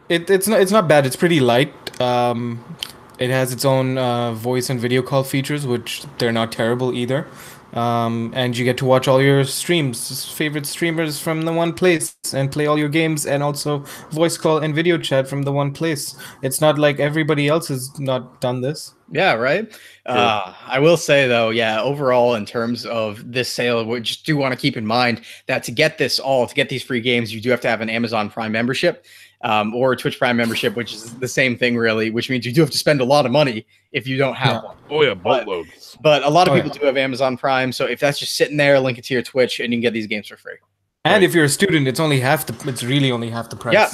And it's not bad. It's pretty light. It has its own voice and video call features, which they're not terrible either. And you get to watch all your favorite streamers from the one place, and play all your games, and also voice call and video chat from the one place. It's not like everybody else has not done this. Yeah, right. I will say though, overall in terms of this sale, we just do want to keep in mind that to get these free games, you do have to have an Amazon Prime membership or a Twitch Prime membership, which is the same thing really, which means you do have to spend a lot of money if you don't have one. Oh yeah, boatloads. But a lot of people do have Amazon Prime, so if that's just sitting there, link it to your Twitch and you can get these games for free. And if you're a student, it's really only half the price. Yeah.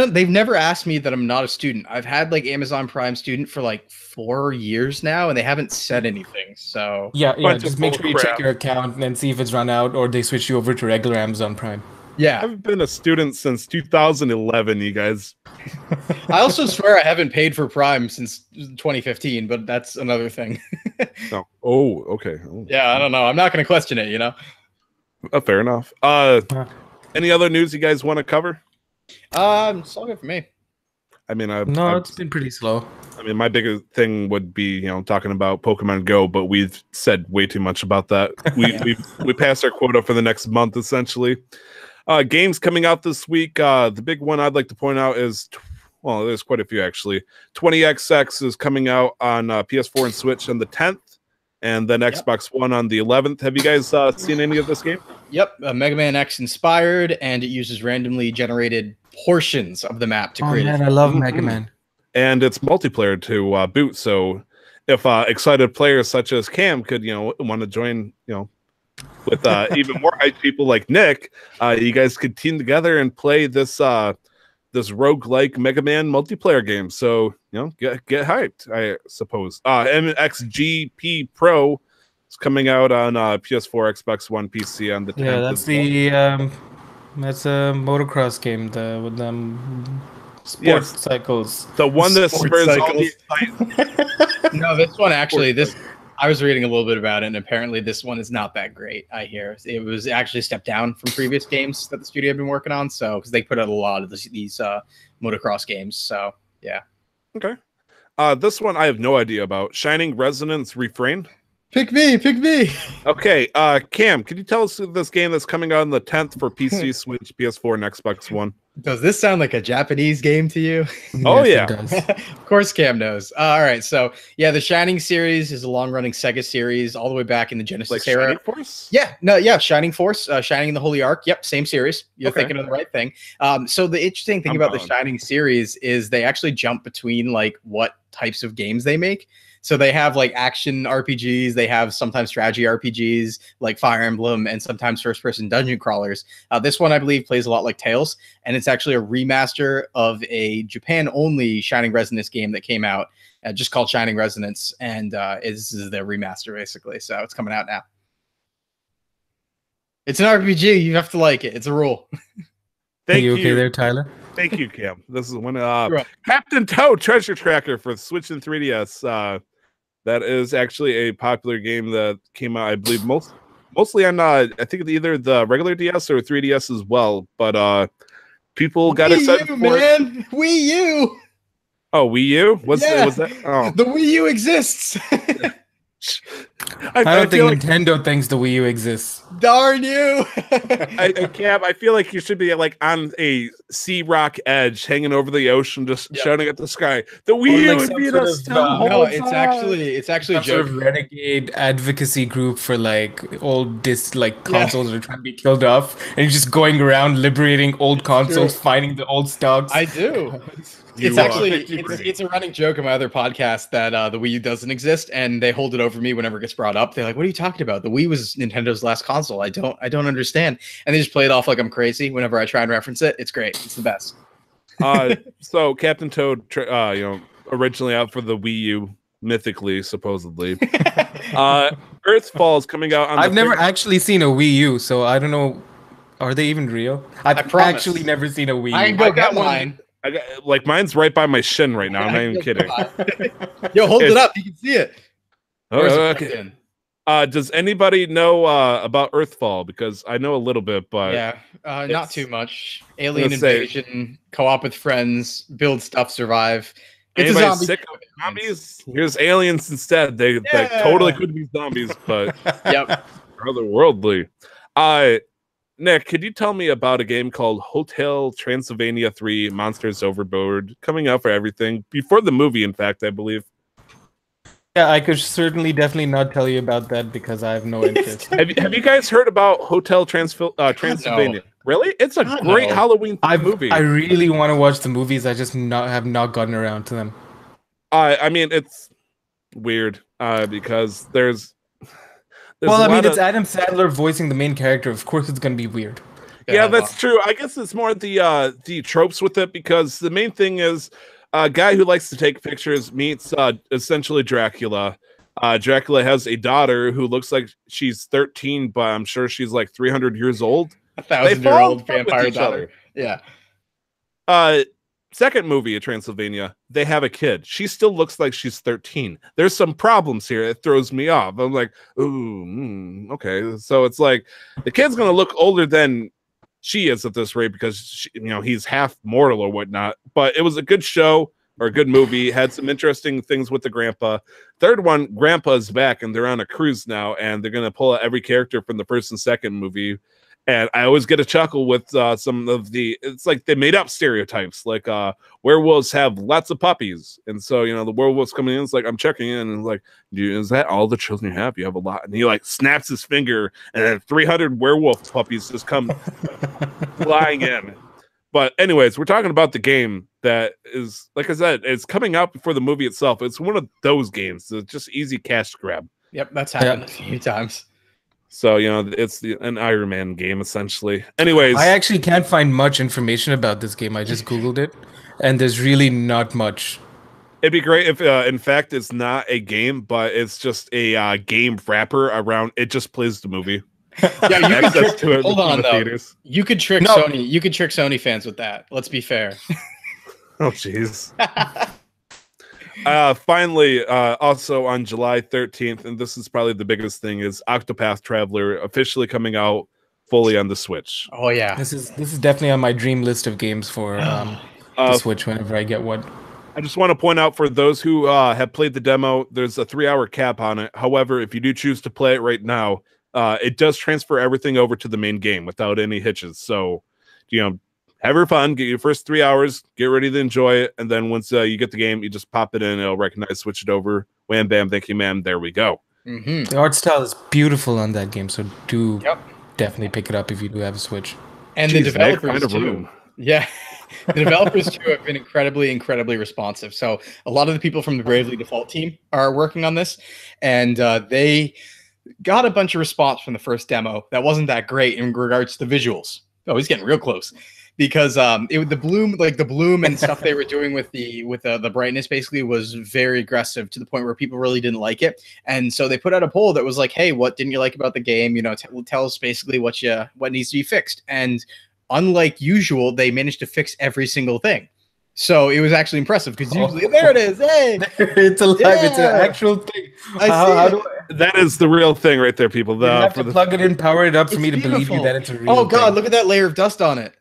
They've never asked me that I'm not a student. I've had like Amazon Prime student for like 4 years now, and they haven't said anything. So just make sure you check your account and see if it's run out, or they switch you over to regular Amazon Prime. Yeah, I've been a student since 2011, you guys. I also swear I haven't paid for Prime since 2015, but that's another thing. Oh, okay. Oh. Yeah, I don't know. I'm not going to question it, Fair enough. Any other news you guys want to cover? It's all good for me. I mean, No, it's been pretty slow. I mean, my bigger thing would be, talking about Pokemon Go, but we've said way too much about that. We passed our quota for the next month, essentially. Games coming out this week. The big one I'd like to point out is, well, there's quite a few actually. 20XX is coming out on PS4 and Switch on the 10th, and then Xbox One on the 11th. Have you guys seen any of this game? Yep, Mega Man X inspired, and it uses randomly generated portions of the map to create. Oh man, I love Mega Man. And it's multiplayer to boot. So if excited players such as Cam could, want to join, with even more hyped people like Nick, you guys could team together and play this this roguelike Mega Man multiplayer game. So, get hyped, I suppose. MXGP Pro is coming out on PS4, Xbox One, PC on the 10th. Yeah, that's a motocross game with them. Sports cycles. The one that spurs all the No, this one actually, I was reading a little bit about it, and apparently this one is not that great, I hear. It was actually stepped down from previous games that the studio had been working on, so because they put out a lot of these motocross games, so yeah. Okay. This one I have no idea about. Shining Resonance Refrain. Pick me. Okay, Cam, can you tell us this game that's coming out on the 10th for PC, Switch, PS4, and Xbox One? Does this sound like a Japanese game to you? Oh, Yes, yeah. it does. Of course Cam knows. All right, so yeah, the Shining series is a long-running Sega series all the way back in the Genesis Like era. Shining Force? Yeah, Shining Force, Shining in the Holy Ark. Yep, same series. You're Okay. thinking of the right thing. So the interesting thing about the Shining series is they actually jump between like what types of games they make. So they have like action RPGs, they have sometimes strategy RPGs like Fire Emblem, and sometimes first-person dungeon crawlers. This one, I believe, plays a lot like Tales, and it's actually a remaster of a Japan-only Shining Resonance game that came out, just called Shining Resonance, and this is the remaster, basically. So it's coming out now. It's an RPG. You have to like it. It's a rule. Thank you okay there, Tyler? Thank you, Cam. This is one Captain Toad Treasure Tracker for Switch and 3DS. That is actually a popular game that came out, I believe, mostly on I think either the regular DS or 3DS as well. But people got excited for man. Wii U. Oh, Wii U? Was that? Oh, the Wii U exists. I don't think like, Nintendo thinks the Wii U exists. Darn you! Cam, I feel like you should be like on a sea rock edge, hanging over the ocean, just shouting at the sky. The Wii U would be the stuff. No, it's actually some sort of renegade advocacy group for like old consoles that are trying to be killed off, and you're just going around liberating old consoles, finding the old stocks. I do. It's actually it's a running joke on my other podcast that the Wii U doesn't exist, and they hold it over me whenever it gets brought up. They're like, "What are you talking about? The Wii was Nintendo's last console. I don't understand." And they just play it off like I'm crazy whenever I try and reference it. It's great. It's the best. So Captain Toad, originally out for the Wii U, mythically, supposedly. Earthfall is coming out on. I've never actually seen a Wii U, so I don't know. Are they even real? I've actually never seen a Wii U. I can go get mine. I got mine's right by my shin right now. I'm not even kidding. Yo, hold it up. You can see it. Oh, okay. Does anybody know about Earthfall? Because I know a little bit, but yeah, not too much. Alien invasion, co-op with friends, build stuff, survive. It's a zombie. Sick of zombies? Here's aliens instead. They totally could be zombies, but otherworldly. Nick, could you tell me about a game called Hotel Transylvania 3 Monsters Overboard, coming out for everything before the movie, in fact, I believe? Yeah, I could definitely not tell you about that because I have no interest. have you guys heard about Hotel Transylvania? No. Really? It's a great Halloween movie. I really want to watch the movies. I just have not gotten around to them. I mean, it's weird because there's well, I mean, it's Adam Sandler voicing the main character. Of course, it's going to be weird. Yeah, that's true. I guess it's more the tropes with it because the main thing is a guy who likes to take pictures meets essentially Dracula. Dracula has a daughter who looks like she's 13, but I'm sure she's like 300 years old. 1,000-year-old vampire daughter. Yeah. Second movie of Transylvania, they have a kid. She still looks like she's 13. There's some problems here. It throws me off. I'm like, ooh, okay. So it's like the kid's gonna look older than she is at this rate because she, he's half mortal or whatnot. But it was a good show or a good movie. Had some interesting things with the grandpa. Third one, Grandpa's back and they're on a cruise now, and they're gonna pull out every character from the first and second movie. And I always get a chuckle with some of it's like they made up stereotypes, like werewolves have lots of puppies. And so, the werewolf's coming in, it's like, I'm checking in, and like, is that all the children you have? You have a lot. And he like snaps his finger, and then 300 werewolf puppies just come flying in. But anyways, we're talking about the game that is, like I said, it's coming out before the movie itself. It's one of those games. It's just easy cash grab. Yep, that's happened a few times. So, it's an Iron Man game, essentially. Anyways. I actually can't find much information about this game. I just Googled it, and there's really not much. It'd be great if, in fact, it's not a game, but it's just a game wrapper around. It just plays the movie. Yeah, you could trick, hold on, though. Theaters. You could trick Sony. You could trick Sony fans with that. Let's be fair. Oh, jeez. Finally, also on July 13th, and this is probably the biggest thing, is Octopath Traveler officially coming out fully on the Switch. Oh yeah, this is definitely on my dream list of games for the Switch whenever I get one. I just want to point out for those who have played the demo, there's a 3-hour cap on it. However, if you do choose to play it right now, it does transfer everything over to the main game without any hitches. So, have your fun, get your first 3 hours, get ready to enjoy it, and then once you get the game, you just pop it in, it'll recognize, switch it over, wham, bam, thank you, ma'am, there we go. Mm-hmm. The art style is beautiful on that game, so do definitely pick it up if you do have a Switch. And the developers too. Yeah, the developers too have been incredibly responsive. So a lot of the people from the Bravely Default team are working on this, and they got a bunch of response from the first demo that wasn't that great in regards to the visuals. Oh, he's getting real close. Because the bloom and stuff they were doing with the brightness basically was very aggressive to the point where people really didn't like it, and so they put out a poll that was like, "Hey, what didn't you like about the game? Tell us basically what needs to be fixed." And unlike usual, they managed to fix every single thing. So it was actually impressive because usually there it is, hey, it's alive, it's an actual thing. That is the real thing right there, people. You have to plug it in, power it up for me to believe you that it's a real. Oh God, look at that layer of dust on it.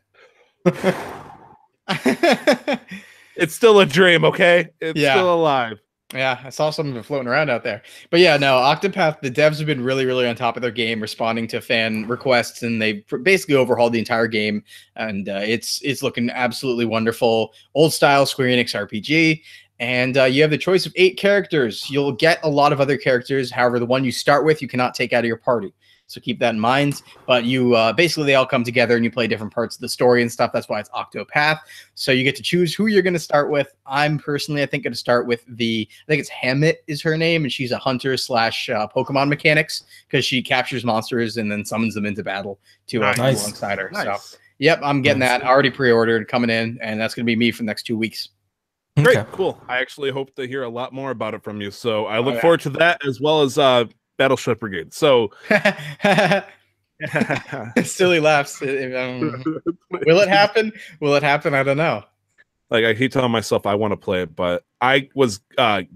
It's still a dream, okay? It's still alive. Yeah, I saw some of it floating around out there. But yeah, no, Octopath, the devs have been really on top of their game, responding to fan requests, and they've basically overhauled the entire game, and it's looking absolutely wonderful. Old style Square Enix RPG. And you have the choice of 8 characters. You'll get a lot of other characters. However, the one you start with, you cannot take out of your party. So keep that in mind. But you basically, they all come together and you play different parts of the story and stuff. That's why it's Octopath. So you get to choose who you're going to start with. I'm personally, I think, going to start with I think it's Hammett is her name, and she's a hunter / Pokemon mechanics, because she captures monsters and then summons them into battle to alongside her. Nice. So, yep, I'm getting that. Already pre-ordered, coming in, and that's going to be me for the next 2 weeks. Great, cool. I actually hope to hear a lot more about it from you. So I look forward to that, as well as Battleship Brigade. So silly laughs. Will it happen? Will it happen? I don't know. Like, I keep telling myself I want to play it, but I was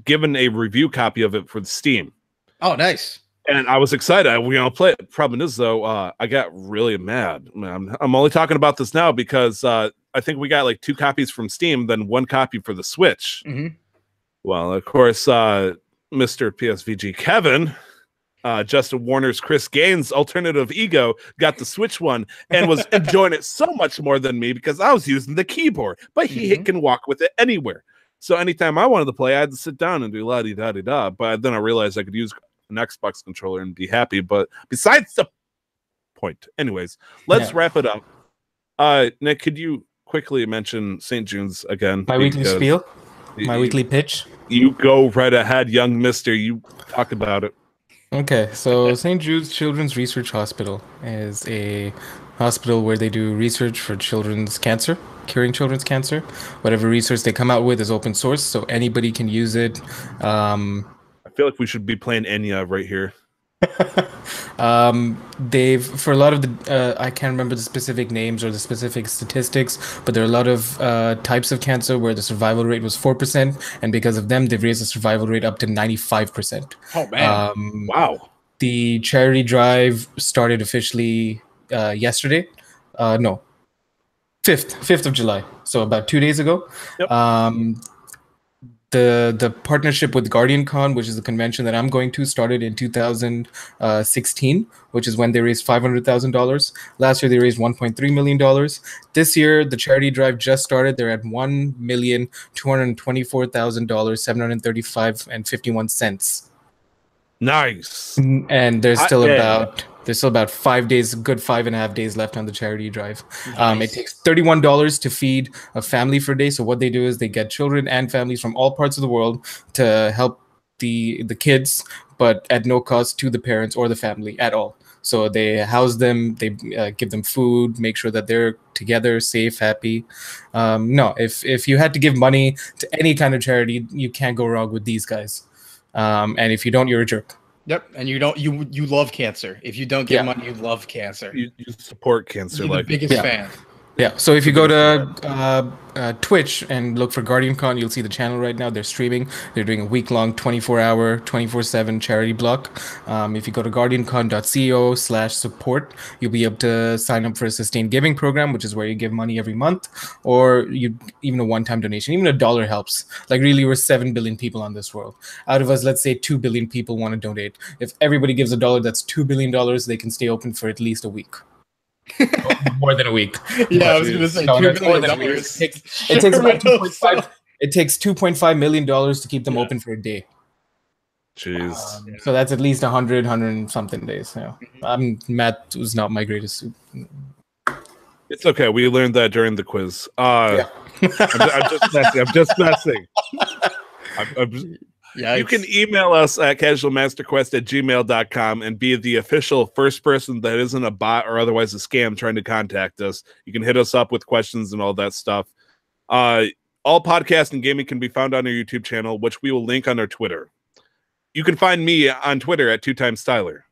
given a review copy of it for Steam. Oh, nice. And I was excited. I'll play it. Problem is, though, I got really mad. I'm only talking about this now because I think we got like 2 copies from Steam, then 1 copy for the Switch. Mm-hmm. Well, of course, Mr. PSVG Kevin, Justin Warner's Chris Gaines alternative ego, got the Switch one and was enjoying it so much more than me because I was using the keyboard, but he can walk with it anywhere. So anytime I wanted to play, I had to sit down and do la-di-da-di-da. But then I realized I could use an Xbox controller and be happy. But besides the point. Anyways, let's wrap it up. Nick, could you quickly mention St. Jude's again? My weekly spiel? My weekly pitch? You go right ahead, young mister. You talk about it. Okay, so St. Jude's Children's Research Hospital is a hospital where they do research for children's cancer, curing children's cancer. Whatever research they come out with is open source, so anybody can use it. I feel like we should be playing Enya right here. They've, for a lot of the, I can't remember the specific names or the specific statistics, but there are a lot of types of cancer where the survival rate was 4%, and because of them, they've raised the survival rate up to 95%. Oh, man. Wow. The charity drive started officially yesterday. No, 5th of July. So about 2 days ago. Yep. The partnership with GuardianCon, which is a convention that I'm going to, started in 2016, which is when they raised $500,000. Last year they raised $1.3 million. This year the charity drive just started. They're at $1,224,735.51. Nice. And there's still about 5 days, good 5.5 days left on the charity drive. Nice. It takes $31 to feed a family for a day. So what they do is they get children and families from all parts of the world to help the kids, but at no cost to the parents or the family at all. So they house them, they give them food, make sure that they're together, safe, happy. No, if you had to give money to any kind of charity, you can't go wrong with these guys. And if you don't, you're a jerk. Yep, and you love cancer. If you don't give money, you love cancer. You support cancer. You're the biggest fan. Yeah, so if you go to Twitch and look for GuardianCon, you'll see the channel right now. They're streaming. They're doing a week-long, 24-hour, 24/7 charity block. If you go to guardiancon.co/support, you'll be able to sign up for a sustained giving program, which is where you give money every month, or even a one-time donation. Even $1 helps. Like, really, we're 7 billion people on this world. Out of us, let's say 2 billion people want to donate. If everybody gives $1, that's $2 billion. They can stay open for at least a week. More than a week. Yeah, I was going to say $2 billion. It takes $2.5 million to keep them open for a day. Jeez. So that's at least 100 and something days. Yeah. Math was not my greatest. It's okay. We learned that during the quiz. I'm just messing. Yeah, you can email us at casualmasterquest@gmail.com and be the official first person that isn't a bot or otherwise a scam trying to contact us. You can hit us up with questions and all that stuff. All podcasts and gaming can be found on our YouTube channel, which we will link on our Twitter. You can find me on Twitter at 2timestyler.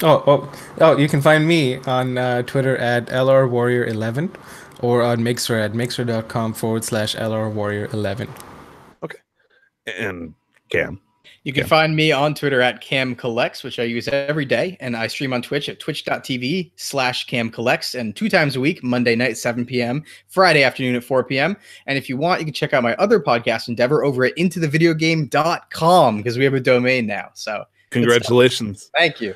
You can find me on Twitter at LRWarrior11 or on Mixer at mixer.com/LRWarrior11. And Cam. You can find me on Twitter at CamCollects, which I use every day, and I stream on Twitch at twitch.tv/CamCollects, and 2 times a week, Monday night, 7 p.m., Friday afternoon at 4 p.m. And if you want, you can check out my other podcast endeavor over at intothevideogame.com, because we have a domain now. So congratulations. Thank you.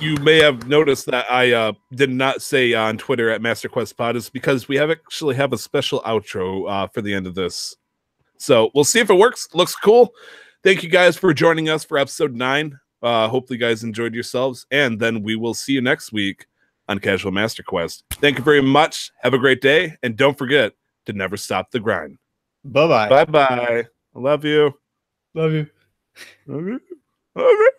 You may have noticed that I did not say on Twitter at MasterQuestPod is because we actually have a special outro for the end of this. So we'll see if it works. Looks cool. Thank you guys for joining us for episode 9. Hopefully you guys enjoyed yourselves. And then we will see you next week on Casual Master Quest. Thank you very much. Have a great day. And don't forget to never stop the grind. Bye-bye. Bye-bye. I love you. Love you. Love you. Love you.